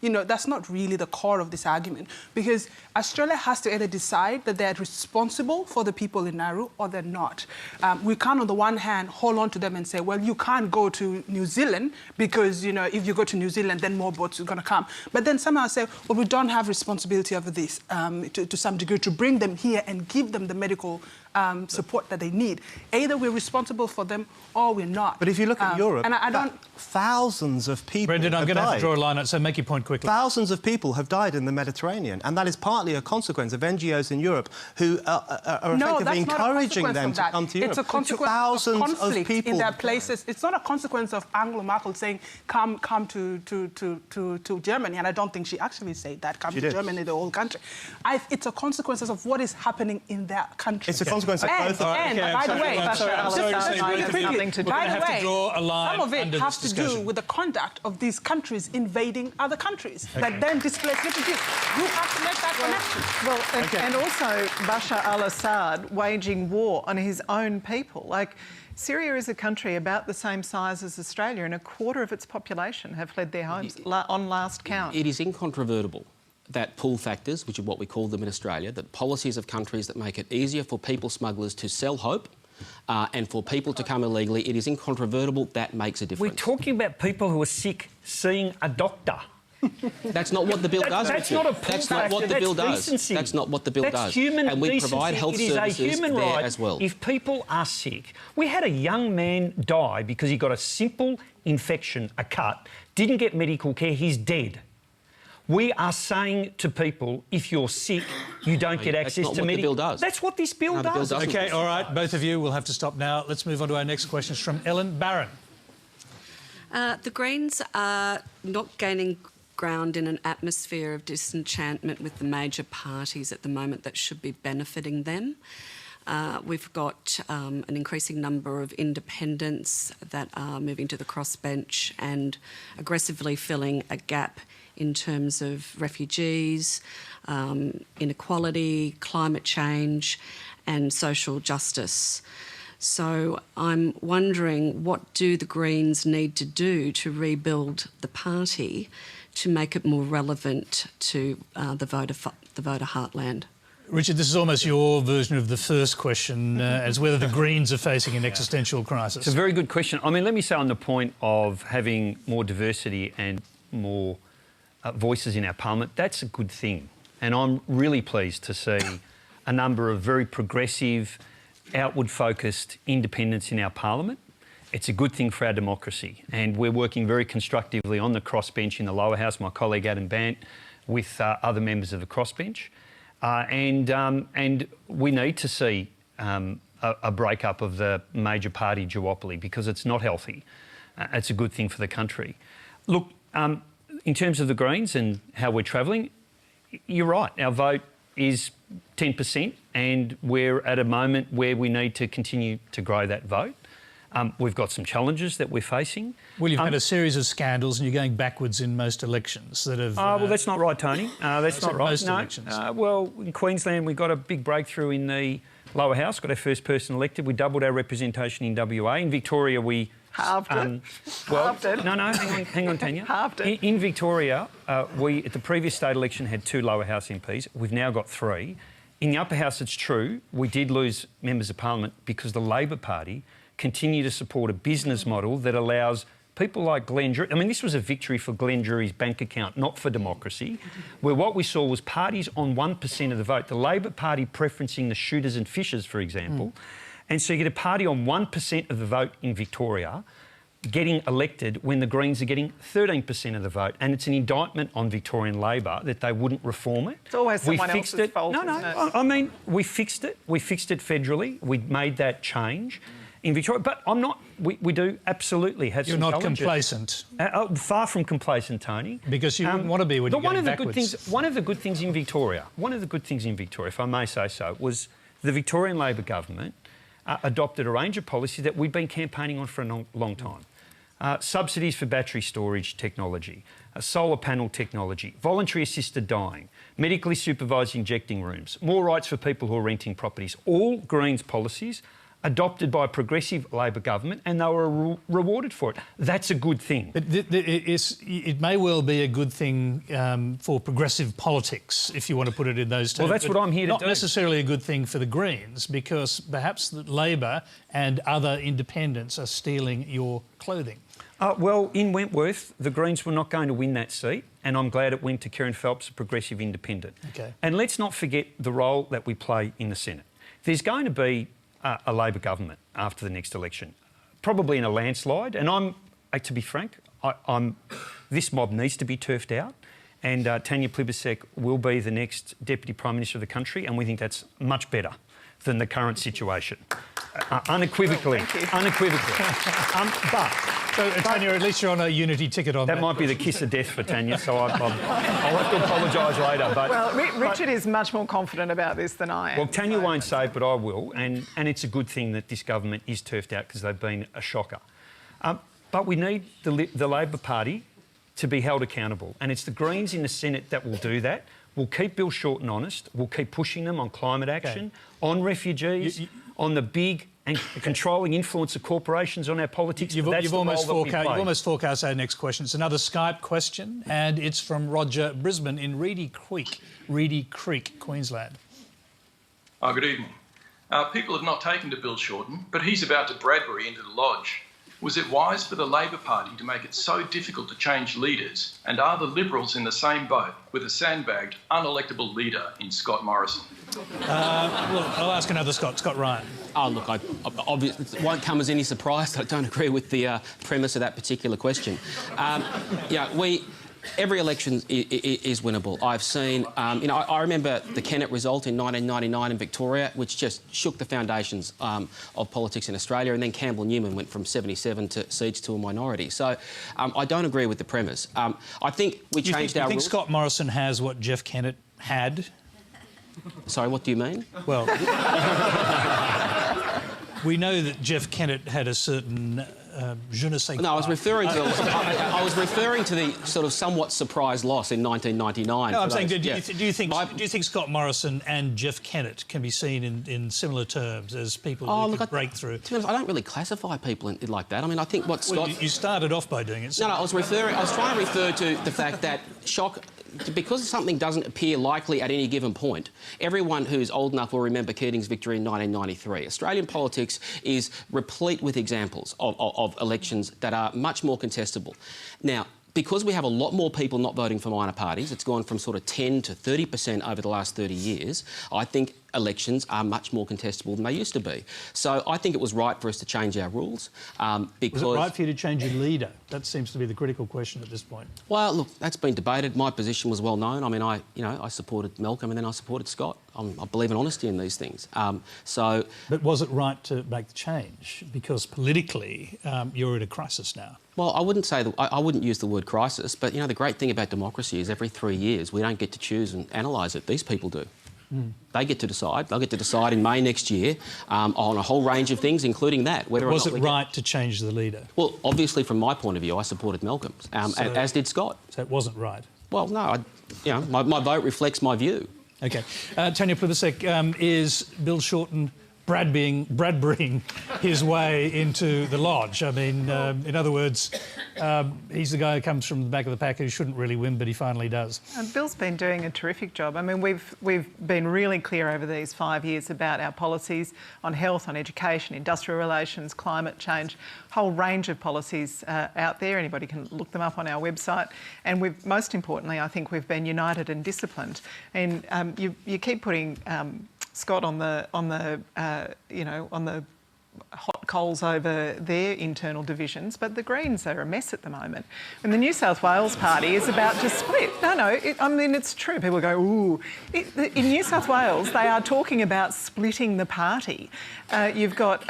you know, that's not really the core of this argument, because Australia has to either decide that they're responsible for the people in Nauru or they're not. We can't, on the one hand, hold on to them and say, well, you can't go to New Zealand because, you know, if you go to New Zealand, then more boats are going to come. But then somehow say, well, we don't have responsibility over this to some degree, to bring them here and give them the medical support that they need. Either we're responsible for them or we're not. But if you look at Europe, and I don't... thousands of people Brendan, I'm going to have to draw a line out, so make your point quickly. Thousands of people have died in the Mediterranean, and that is partly a consequence of NGOs in Europe who are effectively encouraging them to come to Europe. It's a consequence of conflict in their places. It's not a consequence of Angela Merkel saying, come to Germany, and I don't think she actually said that, come to Germany, the whole country. It's a consequence of what is happening in their country. It's a consequence consequence of both of them. And by the way, I'm sorry to say, By both of you, the we're going to have to draw a line some of it under has this to do discussion. with the conduct of these countries invading other countries that then displace refugees. You have to make that connection. Well, and also Bashar al-Assad waging war on his own people. Like, Syria is a country about the same size as Australia, and a quarter of its population have fled their homes on last count. It is incontrovertible that pull factors, which is what we call them in Australia, that policies of countries that make it easier for people smugglers to sell hope and for people to come illegally, it is incontrovertible that makes a difference. We're talking about people who are sick seeing a doctor. That's not what the bill does. That's not a pull That's not what the bill does. Decency. That's not what the bill does. That's human and we decency. provide health it is services a human there right as well. If people are sick, we had a young man die because he got a simple infection, a cut, didn't get medical care. He's dead. We are saying to people, if you're sick, you don't get access to medical. That's not what the bill does. That's what this bill does. OK, all right, both of you, we'll have to stop now. Let's move on to our next question. It's from Ellen Barron. The Greens are not gaining ground in an atmosphere of disenchantment with the major parties at the moment that should be benefiting them. We've got an increasing number of independents that are moving to the crossbench and aggressively filling a gap in terms of refugees, inequality, climate change and social justice. So I'm wondering, what do the Greens need to do to rebuild the party to make it more relevant to the voter heartland? Richard, this is almost your version of the first question, as whether the Greens are facing an existential crisis. It's a very good question. I mean, let me say on the point of having more diversity and more voices in our parliament, that's a good thing. And I'm really pleased to see a number of very progressive, outward-focused independents in our parliament. It's a good thing for our democracy, and we're working very constructively on the crossbench in the lower house, my colleague Adam Bant, with other members of the crossbench. And we need to see a break-up of the major party duopoly because it's not healthy. It's a good thing for the country. Look, in terms of the Greens and how we're travelling, you're right. Our vote is 10% and we're at a moment where we need to continue to grow that vote. We've got some challenges that we're facing. Well, you've had a series of scandals and you're going backwards in most elections that have... well, that's not right, Tony. That's not right. Most elections. Well, in Queensland, we got a big breakthrough in the lower house, got our first person elected. We doubled our representation in WA. In Victoria, we... Halved it. Well, Halved it. No, hang on, Tanya. Halved it. In Victoria, we, at the previous state election, had 2 lower house MPs. We've now got 3. In the upper house, it's true, we did lose members of parliament because the Labor Party continue to support a business model that allows people like Glenn Drury... I mean, this was a victory for Glenn Drury's bank account, not for democracy, where what we saw was parties on 1% of the vote. The Labor Party preferencing the shooters and fishers, for example. And so you get a party on 1% of the vote in Victoria getting elected when the Greens are getting 13% of the vote. And it's an indictment on Victorian Labor that they wouldn't reform it. It's always someone else's fault, No, isn't it? I mean, we fixed it. We fixed it federally. We made that change in Victoria. But I'm not... We do absolutely have some challenges. You're not complacent. Far from complacent, Tony. Because you wouldn't want to be when you're going backwards. One of the good things in Victoria, if I may say so, was the Victorian Labor government adopted a range of policies that we've been campaigning on for a long time. Subsidies for battery storage technology, solar panel technology, voluntary assisted dying, medically supervised injecting rooms, more rights for people who are renting properties. All Greens policies adopted by a progressive Labor government, and they were rewarded for it. That's a good thing. It may well be a good thing for progressive politics, if you want to put it in those terms. Well, that's what I'm here to do. Not necessarily a good thing for the Greens, because perhaps Labor and other independents are stealing your clothing. Well, in Wentworth, the Greens were not going to win that seat, and I'm glad it went to Karen Phelps, a progressive independent. Okay. And let's not forget the role that we play in the Senate. There's going to be a Labor government after the next election, probably in a landslide. And to be frank, this mob needs to be turfed out. And Tanya Plibersek will be the next Deputy Prime Minister of the country, and we think that's much better than the current situation. Unequivocally. Thank you. Unequivocally. So, Tanya, at least you're on a unity ticket on that. That might be the kiss of death for Tanya, so I'll have to apologise later. But, Well, Richard is much more confident about this than I am. well, Tanya won't say it, but I will, and it's a good thing that this government is turfed out because they've been a shocker. But we need the Labor Party to be held accountable, and it's the Greens in the Senate that will do that. We'll keep Bill Shorten honest. We'll keep pushing them on climate action, on refugees, on the big and controlling influence of corporations on our politics. You've almost forecast our next question. It's another Skype question, and it's from Roger Brisbane in Reedy Creek, Queensland. Good evening. People have not taken to Bill Shorten, but he's about to Bradbury into the lodge. Was it wise for the Labor Party to make it so difficult to change leaders? And are the Liberals in the same boat with a sandbagged, unelectable leader in Scott Morrison? Well, I'll ask another Scott Ryan. Oh, look, obviously, it won't come as any surprise. I don't agree with the premise of that particular question. Every election is winnable. I've seen, I remember the Kennett result in 1999 in Victoria, which just shook the foundations of politics in Australia, and then Campbell Newman went from 77 seats to a minority. So I don't agree with the premise. I think we changed our rules. Do you think Scott Morrison has what Jeff Kennett had? Sorry, what do you mean? Well, we know that Jeff Kennett had a certain je ne sais quoi. No, I was referring to the sort of somewhat surprise loss in 1999. No, I'm saying, do you think Scott Morrison and Jeff Kennett can be seen in similar terms as people who could break through? To be honest, I don't really classify people like that. I mean, I think what Scott... Well, you started off by doing it. So. No, I was trying to refer to the fact that because something doesn't appear likely at any given point, everyone who's old enough will remember Keating's victory in 1993. Australian politics is replete with examples of elections that are much more contestable. Now, because we have a lot more people not voting for minor parties, it's gone from sort of 10 to 30% over the last 30 years, I think elections are much more contestable than they used to be. So I think it was right for us to change our rules because... Was it right for you to change your leader? That seems to be the critical question at this point. Well, look, that's been debated. My position was well known. I mean, I supported Malcolm and then I supported Scott. I believe in honesty in these things. But was it right to make the change? Because politically, you're in a crisis now. Well, I wouldn't say I wouldn't use the word crisis, but the great thing about democracy is every 3 years we don't get to choose and analyse it. These people do. They get to decide. They'll get to decide in May next year on a whole range of things, incling that. Was it right to change the leader? Well, obviously, from my point of view, I supported Malcolm, as did Scott. So it wasn't right? Well, no. My vote reflects my view. OK. Tanya Plibersek, is Bill Shorten Bradburying his way into the lodge? I mean, in other words, he's the guy who comes from the back of the pack who shouldn't really win, but he finally does. And Bill's been doing a terrific job. I mean, we've been really clear over these 5 years about our policies on health, on education, industrial relations, climate change, whole range of policies out there. Anybody can look them up on our website. And most importantly, I think we've been united and disciplined. And you keep putting Scott on the hot coals over their internal divisions, but the Greens are a mess at the moment. And the New South Wales Party is about to split. It's true. People go, ooh. In New South Wales, they are talking about splitting the party. You've got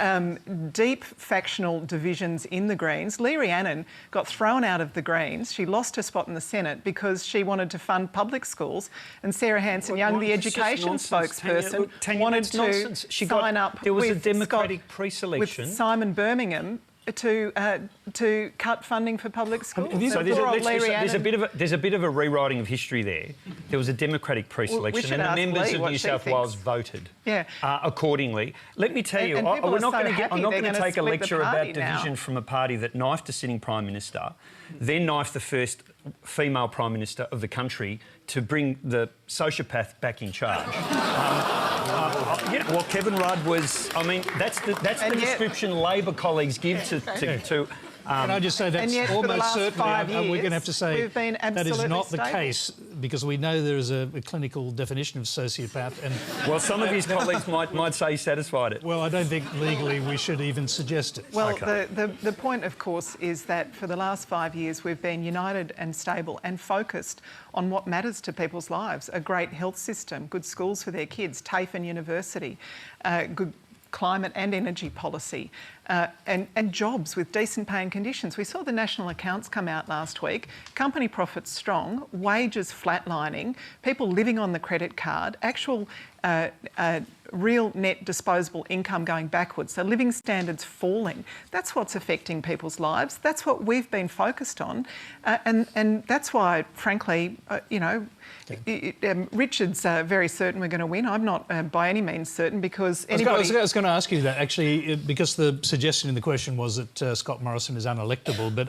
deep factional divisions in the Greens. Lee Rhiannon got thrown out of the Greens. She lost her spot in the Senate because she wanted to fund public schools, and Sarah Hanson-Young, the education spokesperson, wanted to sign up there was with a Democratic Scott, pre-selection with Simon Birmingham to cut funding for public schools. So there's a bit of a rewriting of history there. There was a Democratic pre-selection, and the members of New South Wales voted accordingly. Let me tell you, I'm not going to take a lecture about division from a party that knifed a sitting Prime Minister, then knifed the first female Prime Minister of the country to bring the sociopath back in charge. Well, Kevin Rudd was... I mean, that's the description Labor colleagues give to can I just say that's almost certainly, we're going to have to say that is not the stable. case, because we know there is a clinical definition of sociopath. And well, some of his colleagues might say he satisfied it. Well, I don't think legally we should even suggest it. Well, the point, of course, is that for the last 5 years we've been united and stable and focused on what matters to people's lives: a great health system, good schools for their kids, TAFE and university, good climate and energy policy, and jobs with decent paying conditions. We saw the national accounts come out last week. Company profits strong, wages flatlining, people living on the credit card, actual real net disposable income going backwards, so living standards falling. That's what's affecting people's lives. That's what we've been focused on, and that's why, frankly, Richard's very certain we're going to win. I'm not by any means certain, because anybody... I was going to ask you that, actually, because the suggestion in the question was that Scott Morrison is unelectable, but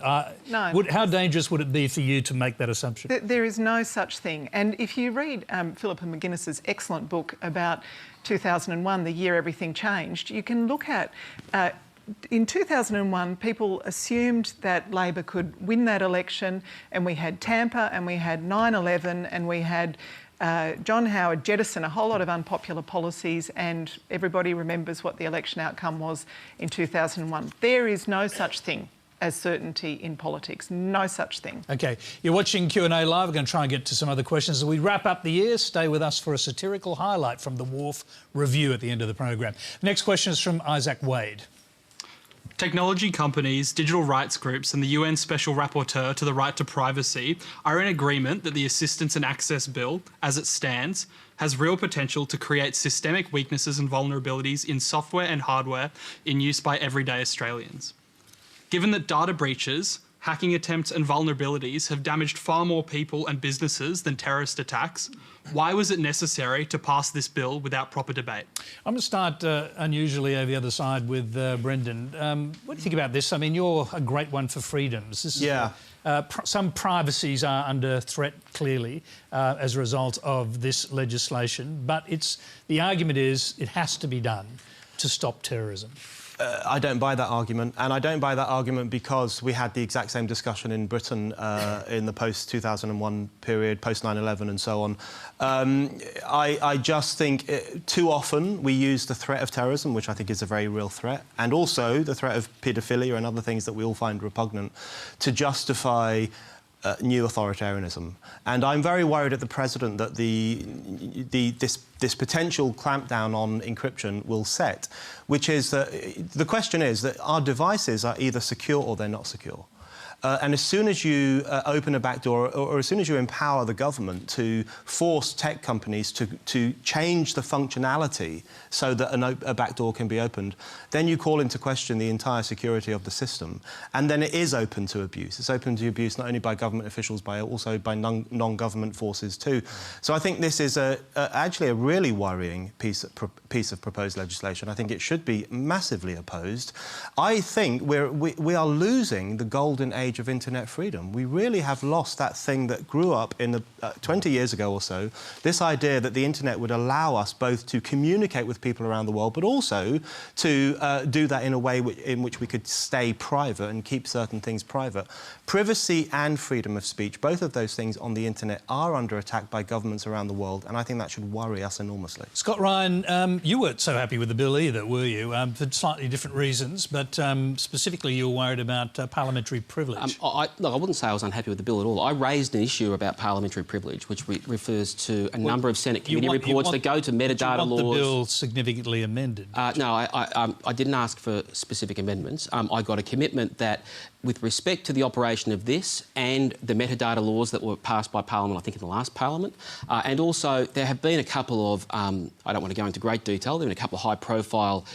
no. How dangerous would it be for you to make that assumption? There is no such thing. And if you read Philippa McGuinness's excellent book about 2001, the year everything changed, you can look at... in 2001, people assumed that Labor could win that election, and we had Tampa, and we had 9/11, and we had John Howard jettison a whole lot of unpopular policies, and everybody remembers what the election outcome was in 2001. There is no such thing as certainty in politics. No such thing. OK. You're watching Q&A Live. We're going to try and get to some other questions. As we wrap up the year, stay with us for a satirical highlight from the Wharf Review at the end of the program. The next question is from Isaac Wade. Technology companies, digital rights groups and the UN Special Rapporteur to the Right to Privacy are in agreement that the Assistance and Access Bill, as it stands, has real potential to create systemic weaknesses and vulnerabilities in software and hardware in use by everyday Australians. Given that data breaches, hacking attempts and vulnerabilities have damaged far more people and businesses than terrorist attacks, why was it necessary to pass this bill without proper debate? I'm going to start unusually over the other side with Brendan. What do you think about this? I mean, you're a great one for freedoms. This is, some privacies are under threat, clearly, as a result of this legislation, but the argument is it has to be done to stop terrorism. I don't buy that argument, and I don't buy that argument because we had the exact same discussion in Britain in the post-2001 period, post-9/11 and so on. I just think too often we use the threat of terrorism, which I think is a very real threat, and also the threat of paedophilia and other things that we all find repugnant, to justify new authoritarianism. And I'm very worried at the President that this potential clampdown on encryption will set, which is that the question is that our devices are either secure or they're not secure. And as soon as you open a backdoor, or as soon as you empower the government to force tech companies to change the functionality so that a backdoor can be opened, then you call into question the entire security of the system. And then it is open to abuse. It's open to abuse not only by government officials, but also by non-government forces too. So I think this is actually a really worrying piece of proposed legislation. I think it should be massively opposed. I think we are losing the golden age of internet freedom. We really have lost that thing that grew up in the 20 years ago or so, this idea that the internet would allow us both to communicate with people around the world, but also to do that in a way in which we could stay private and keep certain things private. Privacy and freedom of speech, both of those things on the internet are under attack by governments around the world, and I think that should worry us enormously. Scott Ryan, you weren't so happy with the bill either, were you? For slightly different reasons, but specifically you were worried about parliamentary privilege. Look, I wouldn't say I was unhappy with the bill at all. I raised an issue about parliamentary privilege, which refers to a number of Senate committee reports that go to metadata laws. You want the bill significantly amended? No, I didn't ask for specific amendments. I got a commitment that with respect to the operation of this and the metadata laws that were passed by Parliament, I think in the last Parliament, and also there have been a couple of, I don't want to go into great detail, there have been a couple of high-profile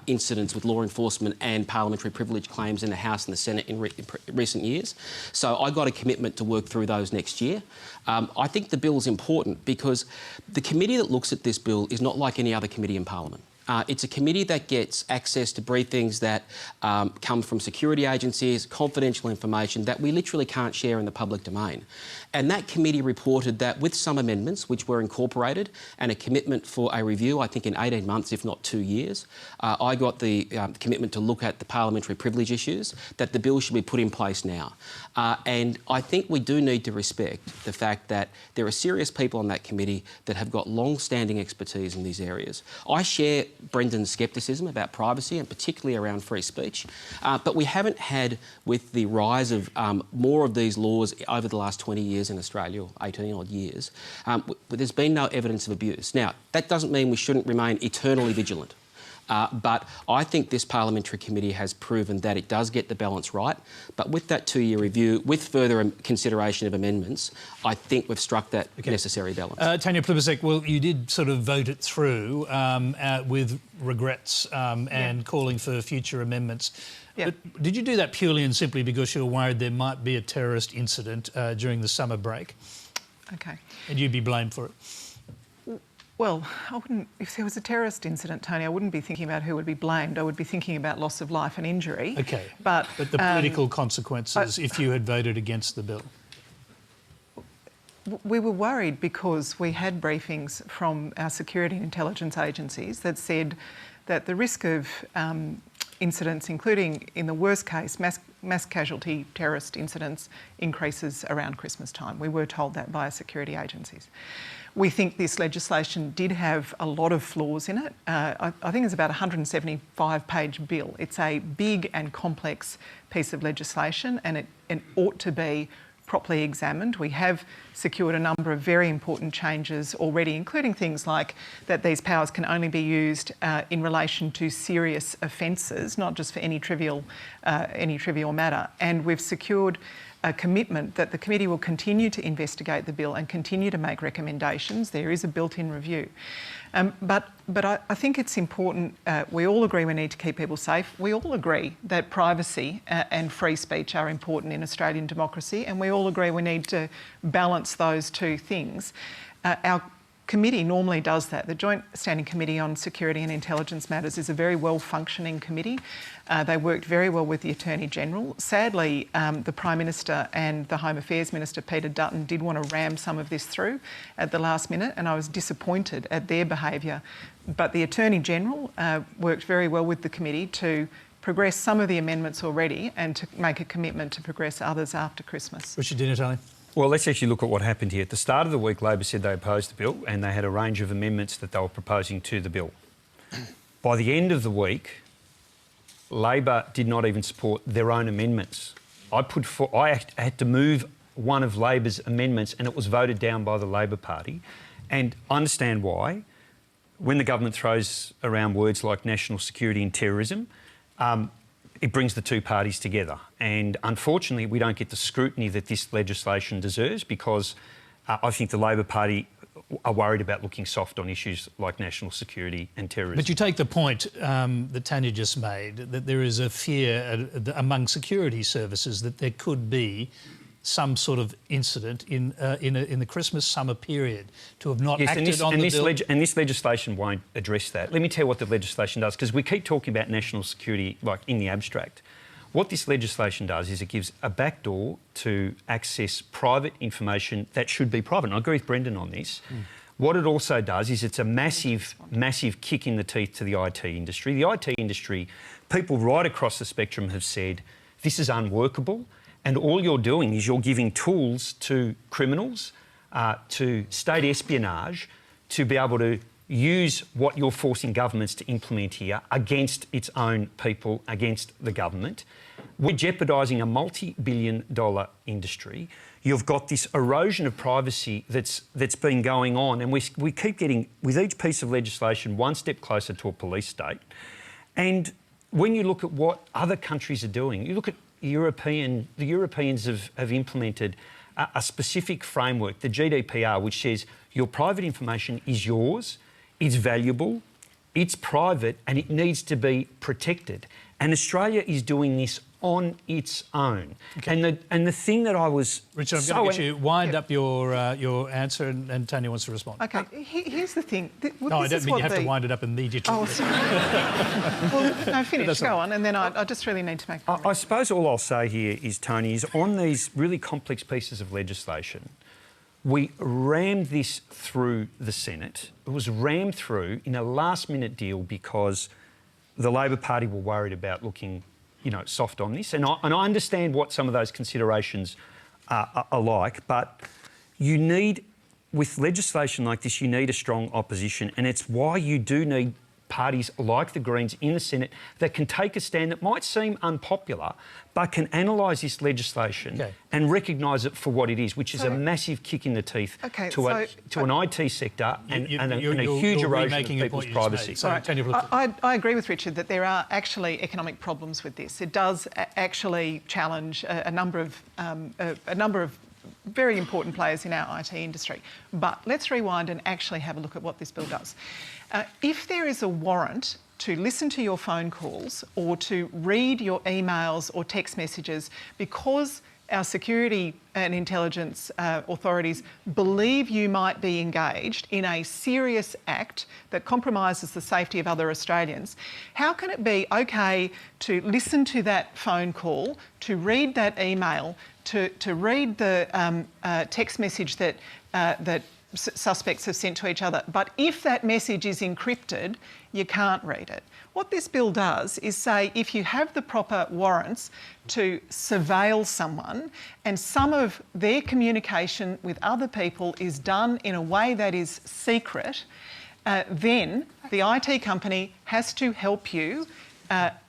incidents with law enforcement and parliamentary privilege claims in the House and the Senate in recent years. So I got a commitment to work through those next year. I think the bill is important because the committee that looks at this bill is not like any other committee in Parliament. It's a committee that gets access to briefings that come from security agencies, confidential information that we literally can't share in the public domain. And that committee reported that with some amendments which were incorporated and a commitment for a review, I think in 18 months, if not 2 years, I got the commitment to look at the parliamentary privilege issues, that the bill should be put in place now. And I think we do need to respect the fact that there are serious people on that committee that have got long-standing expertise in these areas. I share Brendan's scepticism about privacy and particularly around free speech, but we haven't had, with the rise of more of these laws over the last 20 years in Australia, or 18 odd years, but there's been no evidence of abuse. Now, that doesn't mean we shouldn't remain eternally vigilant. But I think this parliamentary committee has proven that it does get the balance right. But with that 2-year review, with further consideration of amendments, I think we've struck that necessary balance. Tanya Plibersek, well, you did sort of vote it through with regrets and calling for future amendments. Yeah. But did you do that purely and simply because you were worried there might be a terrorist incident during the summer break? Okay. And you'd be blamed for it? Well, I wouldn't. If there was a terrorist incident, Tony, I wouldn't be thinking about who would be blamed. I would be thinking about loss of life and injury. Okay. But the political consequences if you had voted against the bill. We were worried because we had briefings from our security and intelligence agencies that said that the risk of incidents, including in the worst case, mass casualty terrorist incidents, increases around Christmas time. We were told that by our security agencies. We think this legislation did have a lot of flaws in it. I think it's about a 175-page bill. It's a big and complex piece of legislation, and it ought to be properly examined. We have secured a number of very important changes already, including things like that these powers can only be used in relation to serious offences, not just for any trivial matter. And we've secured a commitment that the committee will continue to investigate the bill and continue to make recommendations. There is a built-in review. But I think it's important, we all agree we need to keep people safe. We all agree that privacy and free speech are important in Australian democracy, and we all agree we need to balance those two things. Our committee normally does that. The Joint Standing Committee on Security and Intelligence Matters is a very well-functioning committee. They worked very well with the Attorney-General. Sadly, the Prime Minister and the Home Affairs Minister, Peter Dutton, did want to ram some of this through at the last minute, and I was disappointed at their behaviour. But the Attorney-General worked very well with the committee to progress some of the amendments already and to make a commitment to progress others after Christmas. Richard Di Natale. Well, let's actually look at what happened here. At the start of the week, Labor said they opposed the bill and they had a range of amendments that they were proposing to the bill. By the end of the week, Labor did not even support their own amendments. I had to move one of Labor's amendments and it was voted down by the Labor Party. And I understand why. When the government throws around words like national security and terrorism, it brings the two parties together. And unfortunately, we don't get the scrutiny that this legislation deserves because I think the Labor Party are worried about looking soft on issues like national security and terrorism. But you take the point that Tanya just made, that there is a fear among security services that there could be some sort of incident in the Christmas summer period to have not acted on the bill. And this legislation won't address that. Let me tell you what the legislation does, because we keep talking about national security like in the abstract. What this legislation does is it gives a backdoor to access private information that should be private. And I agree with Brendan on this. What it also does is it's a massive, massive kick in the teeth to the IT industry. The IT industry, people right across the spectrum have said, this is unworkable. And all you're doing is you're giving tools to criminals, to state espionage, to be able to use what you're forcing governments to implement here against its own people, against the government. We're jeopardising a multi-billion-dollar industry. You've got this erosion of privacy that's been going on, and we keep getting, with each piece of legislation, one step closer to a police state. And when you look at what other countries are doing, you look at the Europeans have implemented a specific framework, the GDPR, which says your private information is yours, it's valuable, it's private, and it needs to be protected. And Australia is doing this on its own. Okay. And the thing that I was... Richard, I'm going to get you wind up your answer, and Tanya wants to respond. OK, here's the thing. No, I don't mean you have to wind it up immediately. Oh, sorry. Well, no, finish. Go on, and then I just really need to make... I suppose all I'll say here is, Tony, is on these really complex pieces of legislation, we rammed this through the Senate. It was rammed through in a last-minute deal because the Labor Party were worried about looking, soft on this. And I understand what some of those considerations are like, but you need, with legislation like this, you need a strong opposition, and it's why you do need parties like the Greens in the Senate that can take a stand that might seem unpopular, but can analyse this legislation and recognise it for what it is, which is a massive kick in the teeth to an IT sector and a huge erosion of people's privacy. I agree with Richard that there are actually economic problems with this. It does actually challenge a number of very important players in our IT industry. But let's rewind and actually have a look at what this bill does. If there is a warrant to listen to your phone calls or to read your emails or text messages because our security and intelligence authorities believe you might be engaged in a serious act that compromises the safety of other Australians, how can it be okay to listen to that phone call, to read that email, to read the text message that suspects have sent to each other, but if that message is encrypted, you can't read it? What this bill does is say if you have the proper warrants to surveil someone and some of their communication with other people is done in a way that is secret, then the IT company has to help you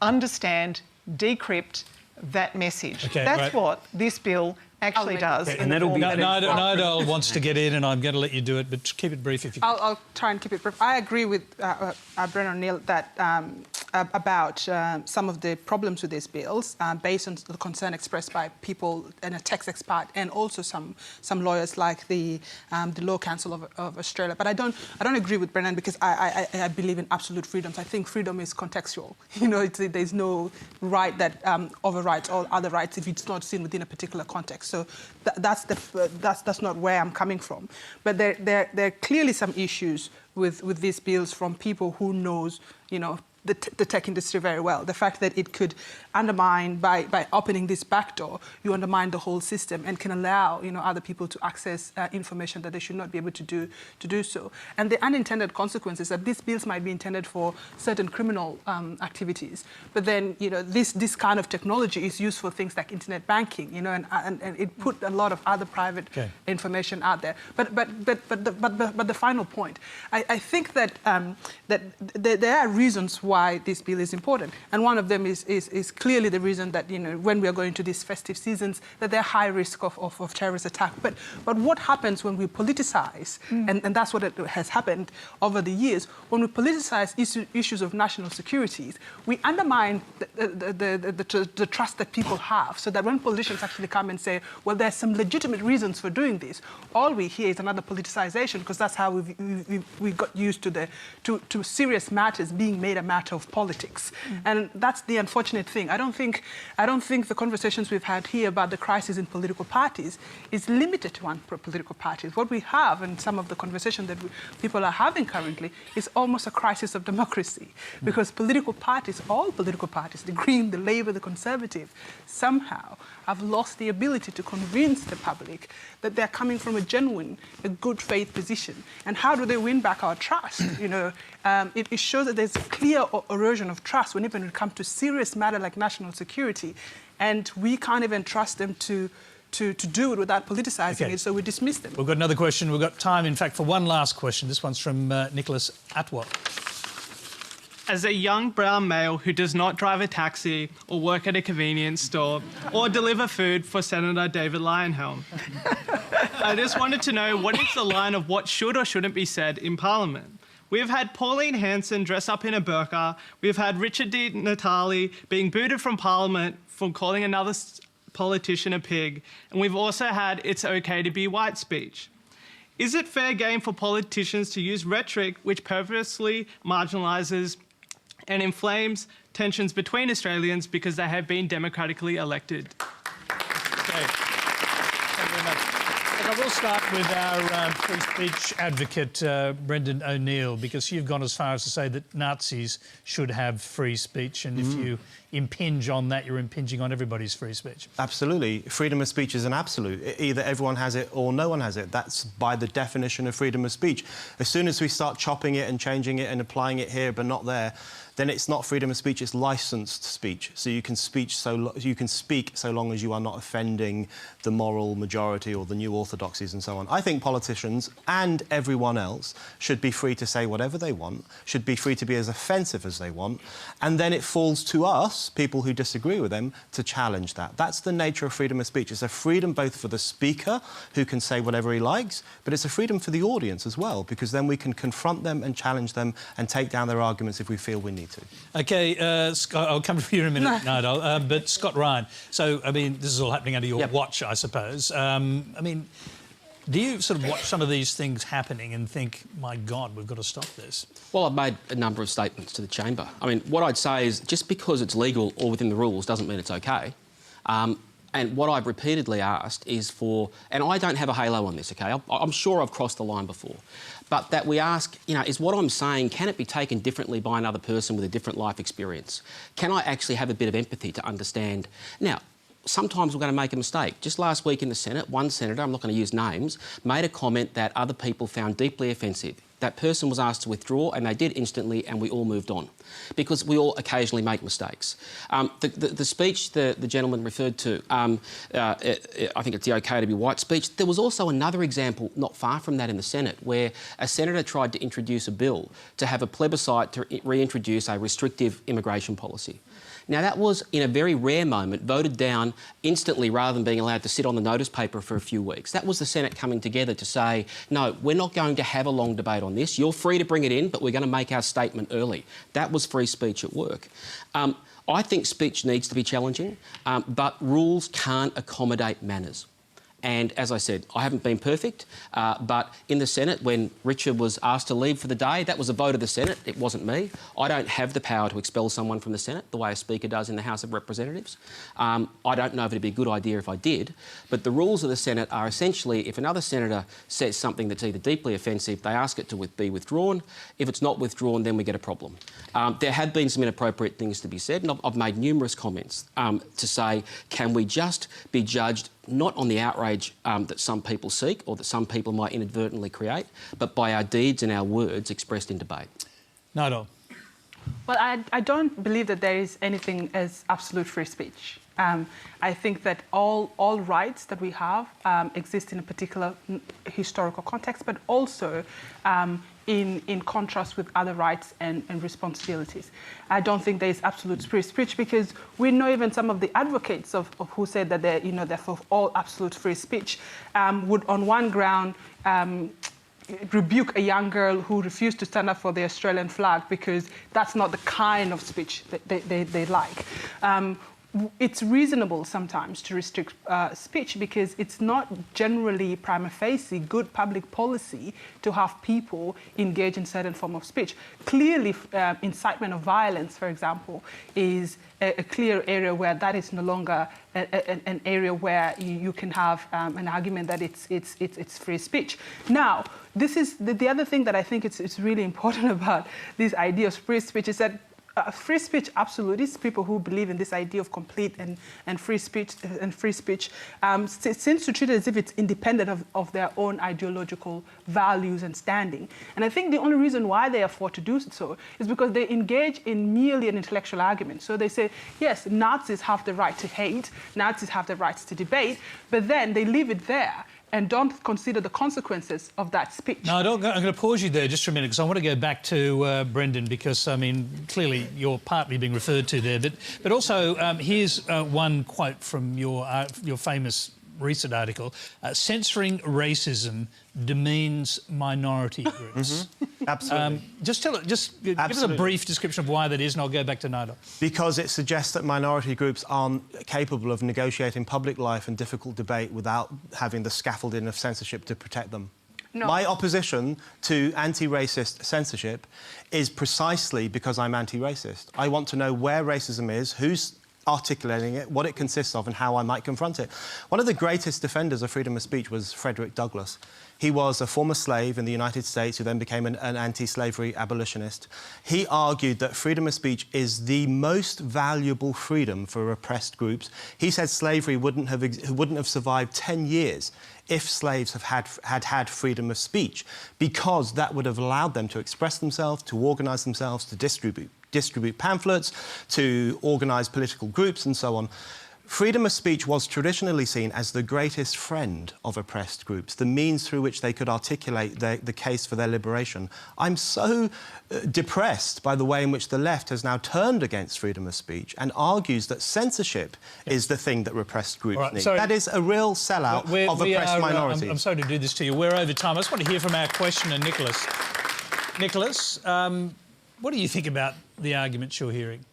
understand, decrypt that message. That's what this bill actually does. And that'll be... Nyadol wants to get in and I'm going to let you do it, but keep it brief if you can. I'll try and keep it brief. I agree with Brennan O'Neill that about some of the problems with these bills based on the concern expressed by people and a tax expert and also some lawyers like the Law Council of Australia. But I don't agree with Brennan because I believe in absolute freedoms. I think freedom is contextual. You know, there's no right that overrides all other rights if it's not seen within a particular context. So that's not where I'm coming from. But there are clearly some issues with these bills from people who knows, you know, the tech industry very well. The fact that it could undermine, by opening this backdoor, you undermine the whole system and can allow, you know, other people to access information that they should not be able to do so. And the unintended consequences that these bills might be intended for certain criminal activities, but then, you know, this kind of technology is used for things like internet banking, you know, and it put a lot of other private information out there. But the final point, I think that there are reasons why this bill is important, and one of them is clearly the reason that, you know, when we are going to these festive seasons, that there are high risk of terrorist attack. But what happens when we politicize, and that's what has happened over the years, when we politicize issues of national security, we undermine the trust that people have, so that when politicians actually come and say, well, there's some legitimate reasons for doing this, all we hear is another politicization, because that's how we got used to serious matters being made a matter of politics. And that's the unfortunate thing. I don't think the conversations we've had here about the crisis in political parties is limited to one political party. What we have, and some of the conversation that people are having currently, is almost a crisis of democracy, because political parties, all political parties, the Green, the Labour, the Conservative, somehow have lost the ability to convince the public that they're coming from a good faith position. And how do they win back our trust? You know, it shows that there's a clear erosion of trust when it comes to serious matter like national security, and we can't even trust them to do it without politicising it, so we dismiss them. We've got another question. We've got time, in fact, for one last question. This one's from Nicholas Atwell. As a young brown male who does not drive a taxi or work at a convenience store or deliver food for Senator David Leyonhjelm, I just wanted to know, what is the line of what should or shouldn't be said in Parliament? We've had Pauline Hanson dress up in a burqa. We've had Richard D. Natale being booted from Parliament for calling another politician a pig. And we've also had "it's okay to be white" speech. Is it fair game for politicians to use rhetoric which purposely marginalises and inflames tensions between Australians because they have been democratically elected? Okay. Thank you very much. Look, I will start with our free speech advocate, Brendan O'Neill, because you've gone as far as to say that Nazis should have free speech, and if you impinge on that, you're impinging on everybody's free speech. Absolutely. Freedom of speech is an absolute. Either everyone has it or no one has it. That's by the definition of freedom of speech. As soon as we start chopping it and changing it and applying it here but not there, then it's not freedom of speech, it's licensed speech. So you can speak so long as you are not offending the moral majority or the new orthodoxies and so on. I think politicians and everyone else should be free to say whatever they want, should be free to be as offensive as they want, and then it falls to us, people who disagree with them, to challenge that. That's the nature of freedom of speech. It's a freedom both for the speaker, who can say whatever he likes, but it's a freedom for the audience as well, because then we can confront them and challenge them and take down their arguments if we feel we need to. OK, Scott, I'll come to you in a minute, Nyadol, but Scott Ryan, so, I mean, this is all happening under your watch, I suppose. I mean, do you sort of watch some of these things happening and think, my God, we've got to stop this? Well, I've made a number of statements to the chamber. I mean, what I'd say is just because it's legal or within the rules doesn't mean it's OK. And what I've repeatedly asked is for... And I don't have a halo on this, OK? I'm sure I've crossed the line before. But that we ask, you know, is what I'm saying, can it be taken differently by another person with a different life experience? Can I actually have a bit of empathy to understand... Now, sometimes we're going to make a mistake. Just last week in the Senate, one senator, I'm not going to use names, made a comment that other people found deeply offensive. That person was asked to withdraw, and they did instantly, and we all moved on. Because we all occasionally make mistakes. The speech the gentleman referred to, I think it's the OK to be white speech. There was also another example not far from that in the Senate where a senator tried to introduce a bill to have a plebiscite to reintroduce a restrictive immigration policy. Now, that was, in a very rare moment, voted down instantly rather than being allowed to sit on the notice paper for a few weeks. That was the Senate coming together to say, no, we're not going to have a long debate on this. You're free to bring it in, but we're going to make our statement early. That was free speech at work. I think speech needs to be challenging, but rules can't accommodate manners. And as I said, I haven't been perfect, but in the Senate, when Richard was asked to leave for the day, that was a vote of the Senate. It wasn't me. I don't have the power to expel someone from the Senate the way a Speaker does in the House of Representatives. I don't know if it'd be a good idea if I did, but the rules of the Senate are essentially if another senator says something that's either deeply offensive, they ask it to be withdrawn. If it's not withdrawn, then we get a problem. There have been some inappropriate things to be said, and I've made numerous comments to say, can we just be judged not on the outrage that some people seek or that some people might inadvertently create, but by our deeds and our words expressed in debate. Nyadol. Well, I don't believe that there is anything as absolute free speech. I think that all rights that we have exist in a particular historical context, but also in contrast with other rights and responsibilities. I don't think there is absolute free speech because we know even some of the advocates of who said that they're for all absolute free speech would on one ground rebuke a young girl who refused to stand up for the Australian flag because that's not the kind of speech that they like. It's reasonable sometimes to restrict speech because it's not generally prima facie good public policy to have people engage in certain form of speech. Clearly, incitement of violence, for example, is a clear area where that is no longer an area where you can have an argument that it's free speech. Now, this is the other thing that I think it's really important about this idea of free speech is that free speech absolutists, people who believe in this idea of complete and free speech seems to treat it as if it's independent of their own ideological values and standing. And I think the only reason why they afford to do so is because they engage in merely an intellectual argument. So they say, yes, Nazis have the right to hate, Nazis have the rights to debate, but then they leave it there and don't consider the consequences of that speech. No, I'm going to pause you there just for a minute because I want to go back to Brendan because, I mean, clearly you're partly being referred to there. But also, here's one quote from your famous recent article. Censoring racism demeans minority groups. Absolutely. Just give us a brief description of why that is, and I'll go back to Nyadol. Because it suggests that minority groups aren't capable of negotiating public life and difficult debate without having the scaffolding of censorship to protect them. No. My opposition to anti-racist censorship is precisely because I'm anti-racist. I want to know where racism is, who's articulating it, what it consists of and how I might confront it. One of the greatest defenders of freedom of speech was Frederick Douglass. He was a former slave in the United States who then became an anti-slavery abolitionist. He argued that freedom of speech is the most valuable freedom for oppressed groups. He said slavery wouldn't have survived 10 years if slaves had freedom of speech, because that would have allowed them to express themselves, to organise themselves, to distribute pamphlets, to organise political groups and so on. Freedom of speech was traditionally seen as the greatest friend of oppressed groups, the means through which they could articulate the case for their liberation. I'm so depressed by the way in which the left has now turned against freedom of speech and argues that censorship is the thing that repressed groups need. That is a real sellout of oppressed minorities. I'm sorry to do this to you. We're over time. I just want to hear from our questioner, Nicholas. Nicholas, what do you think about the arguments you're hearing?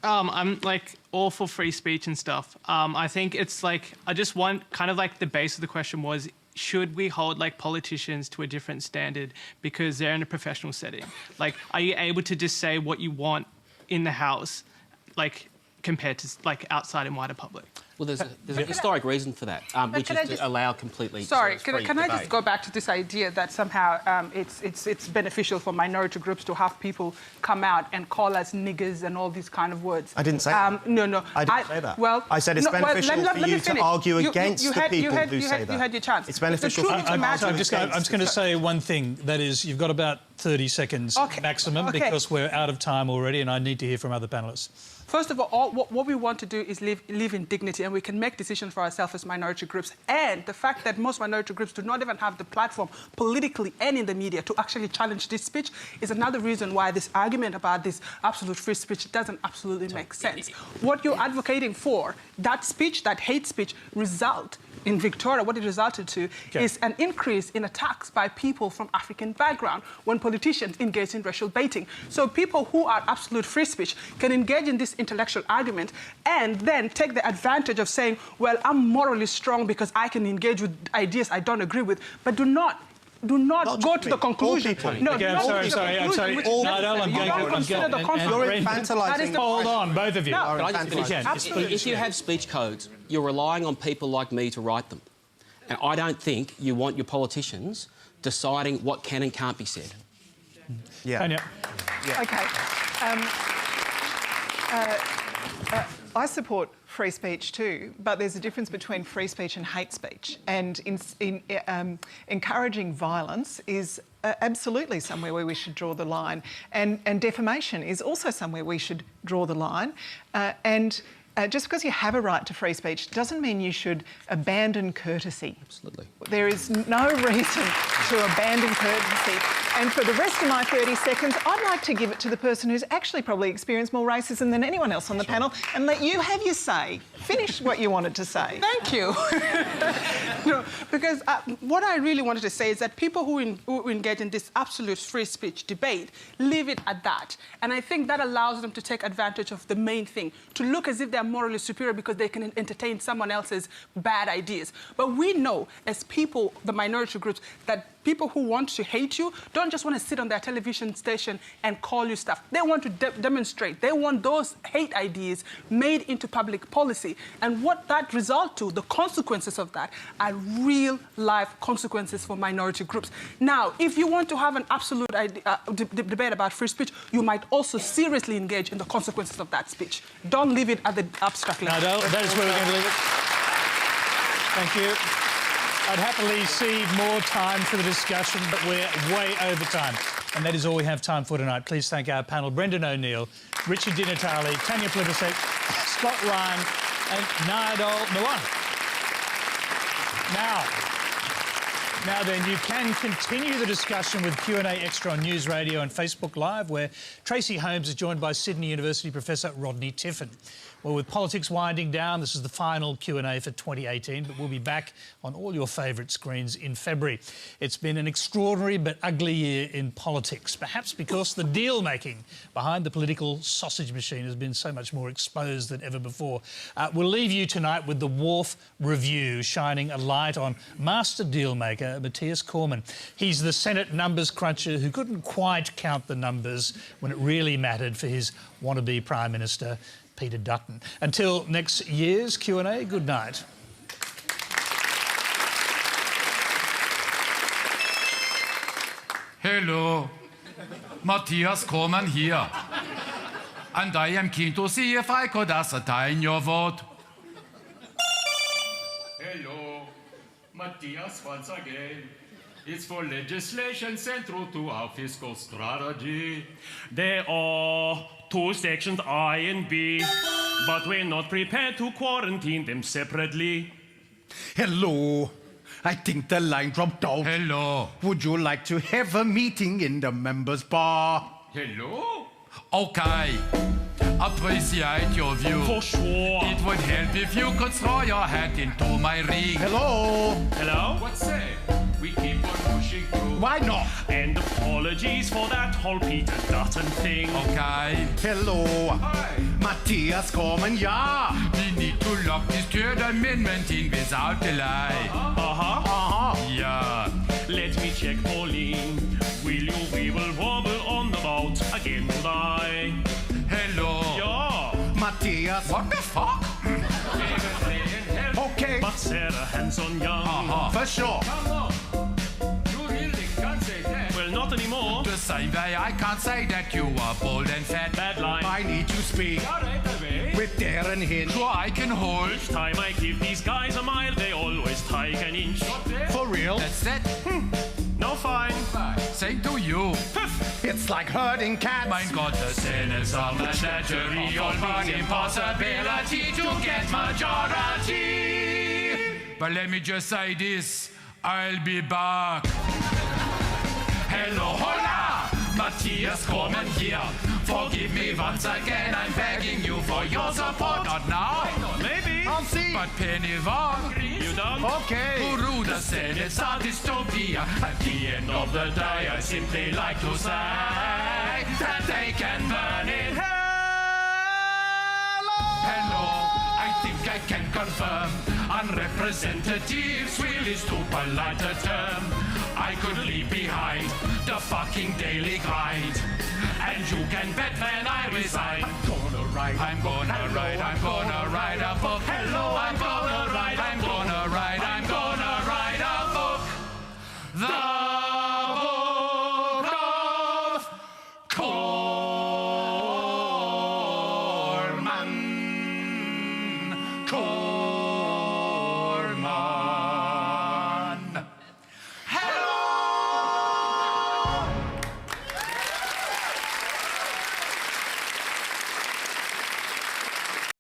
I'm like all for free speech and stuff. I think it's like, I just want kind of like the base of the question was, should we hold like politicians to a different standard because they're in a professional setting? Like, are you able to just say what you want in the House, like compared to like outside in wider public? Well, there's a historic reason for that, which is to allow completely Sorry, free can I debate. just go back to this idea that somehow it's beneficial for minority groups to have people come out and call us niggers and all these kind of words? I didn't say that. No. I didn't say that. Well, I said it's beneficial for you to argue against the people who say that. You had your chance. It's beneficial for you to argue I'm just going to say one thing. That is, you've got about 30 seconds maximum because we're out of time already and I need to hear from other panellists. First of all, what we want to do is live in dignity, and we can make decisions for ourselves as minority groups. And the fact that most minority groups do not even have the platform politically and in the media to actually challenge this speech is another reason why this argument about this absolute free speech doesn't absolutely make sense. What you're advocating for, that speech, that hate speech, result in Victoria, what it resulted to is an increase in attacks by people from African background when politicians engage in racial baiting. So people who are absolute free speech can engage in this intellectual argument and then take the advantage of saying, well, I'm morally strong because I can engage with ideas I don't agree with, but do not go to the conclusion. No, I'm sorry. Nyadol, You're infantilizing. Hold on, both of you. Can I just finish? If you have speech codes, you're relying on people like me to write them. And I don't think you want your politicians deciding what can and can't be said. Yeah. Tanya. OK. I support free speech too, but there's a difference between free speech and hate speech. And encouraging violence is absolutely somewhere where we should draw the line. And defamation is also somewhere we should draw the line. Just because you have a right to free speech doesn't mean you should abandon courtesy. Absolutely. There is no reason to abandon courtesy. And for the rest of my 30 seconds, I'd like to give it to the person who's actually probably experienced more racism than anyone else on the panel and let you have your say. Finish what you wanted to say. Thank you. No, because what I really wanted to say is that people who engage in this absolute free speech debate leave it at that. And I think that allows them to take advantage of the main thing, to look as if they're morally superior because they can entertain someone else's bad ideas. But we know, as people, the minority groups, that people who want to hate you don't just want to sit on their television station and call you stuff. They want to demonstrate. They want those hate ideas made into public policy. And what that results to, the consequences of that, are real-life consequences for minority groups. Now, if you want to have an absolute debate about free speech, you might also seriously engage in the consequences of that speech. Don't leave it at the abstract level. No, that is where we're going to leave it. Thank you. I'd happily cede more time for the discussion, but we're way over time. And that is all we have time for tonight. Please thank our panel, Brendan O'Neill, Richard Di Natale, Tanya Plibersek, Scott Ryan and Nyadol Nyuon. Now then, you can continue the discussion with Q&A Extra on News Radio and Facebook Live, where Tracy Holmes is joined by Sydney University Professor Rodney Tiffin. Well, with politics winding down, this is the final Q&A for 2018, but we'll be back on all your favourite screens in February. It's been an extraordinary but ugly year in politics, perhaps because the deal-making behind the political sausage machine has been so much more exposed than ever before. We'll leave you tonight with the Wharf Review, shining a light on master deal-maker Matthias Cormann. He's the Senate numbers cruncher who couldn't quite count the numbers when it really mattered for his wannabe Prime Minister, Peter Dutton. Until next year's Q&A, good night. Hello, Matthias Cormann here. And I am keen to see if I could ascertain your vote. Hello, Matthias once again. It's for legislation central to our fiscal strategy. There are 2 sections, I and B, but we're not prepared to quarantine them separately. Hello. I think the line dropped out. Hello. Would you like to have a meeting in the members' bar? Hello? Okay. Appreciate your view. For sure. It would help if you could throw your hat into my ring. Hello? Hello? What's that? We keep on pushing through. Why not? And apologies for that whole Peter Dutton thing. Okay. Hello. Hi. Matthias, kommen, ja. We need to lock this third amendment in without delay. Yeah. Let me check, Pauline. We will wobble on the boat again today. Hello. Ja. Matthias. What the fuck? Okay. But Sarah Hanson, ja. For sure. Come on. You really can't say that. Well, not anymore. The same way I can't say that you are bald and fat. Bad line. I need to speak with Darren Hinch. So I can hold. Each time I give these guys a mile, they always take an inch. For real? That's it. No fine. Same to you. It's like herding cats. Mein Gott, the sentence of menagerie, almost impossibility to get majority. But let me just say this, I'll be back. Hello, hola, Matthias, kommen hier. Forgive me once again, I'm begging you for your support. Not now, Maybe. I'll see. but Penny Wong. You done? Okay. Guru, the Senate's a dystopia. At the end of the day, I simply like to say that they can burn in hell. Hello, I think I can confirm. Unrepresentatives will is too polite a term. I could leave behind the fucking daily grind. And you can bet when I resign. I'm gonna write a book. Hello, I'm gonna write a book. The Book of Corman.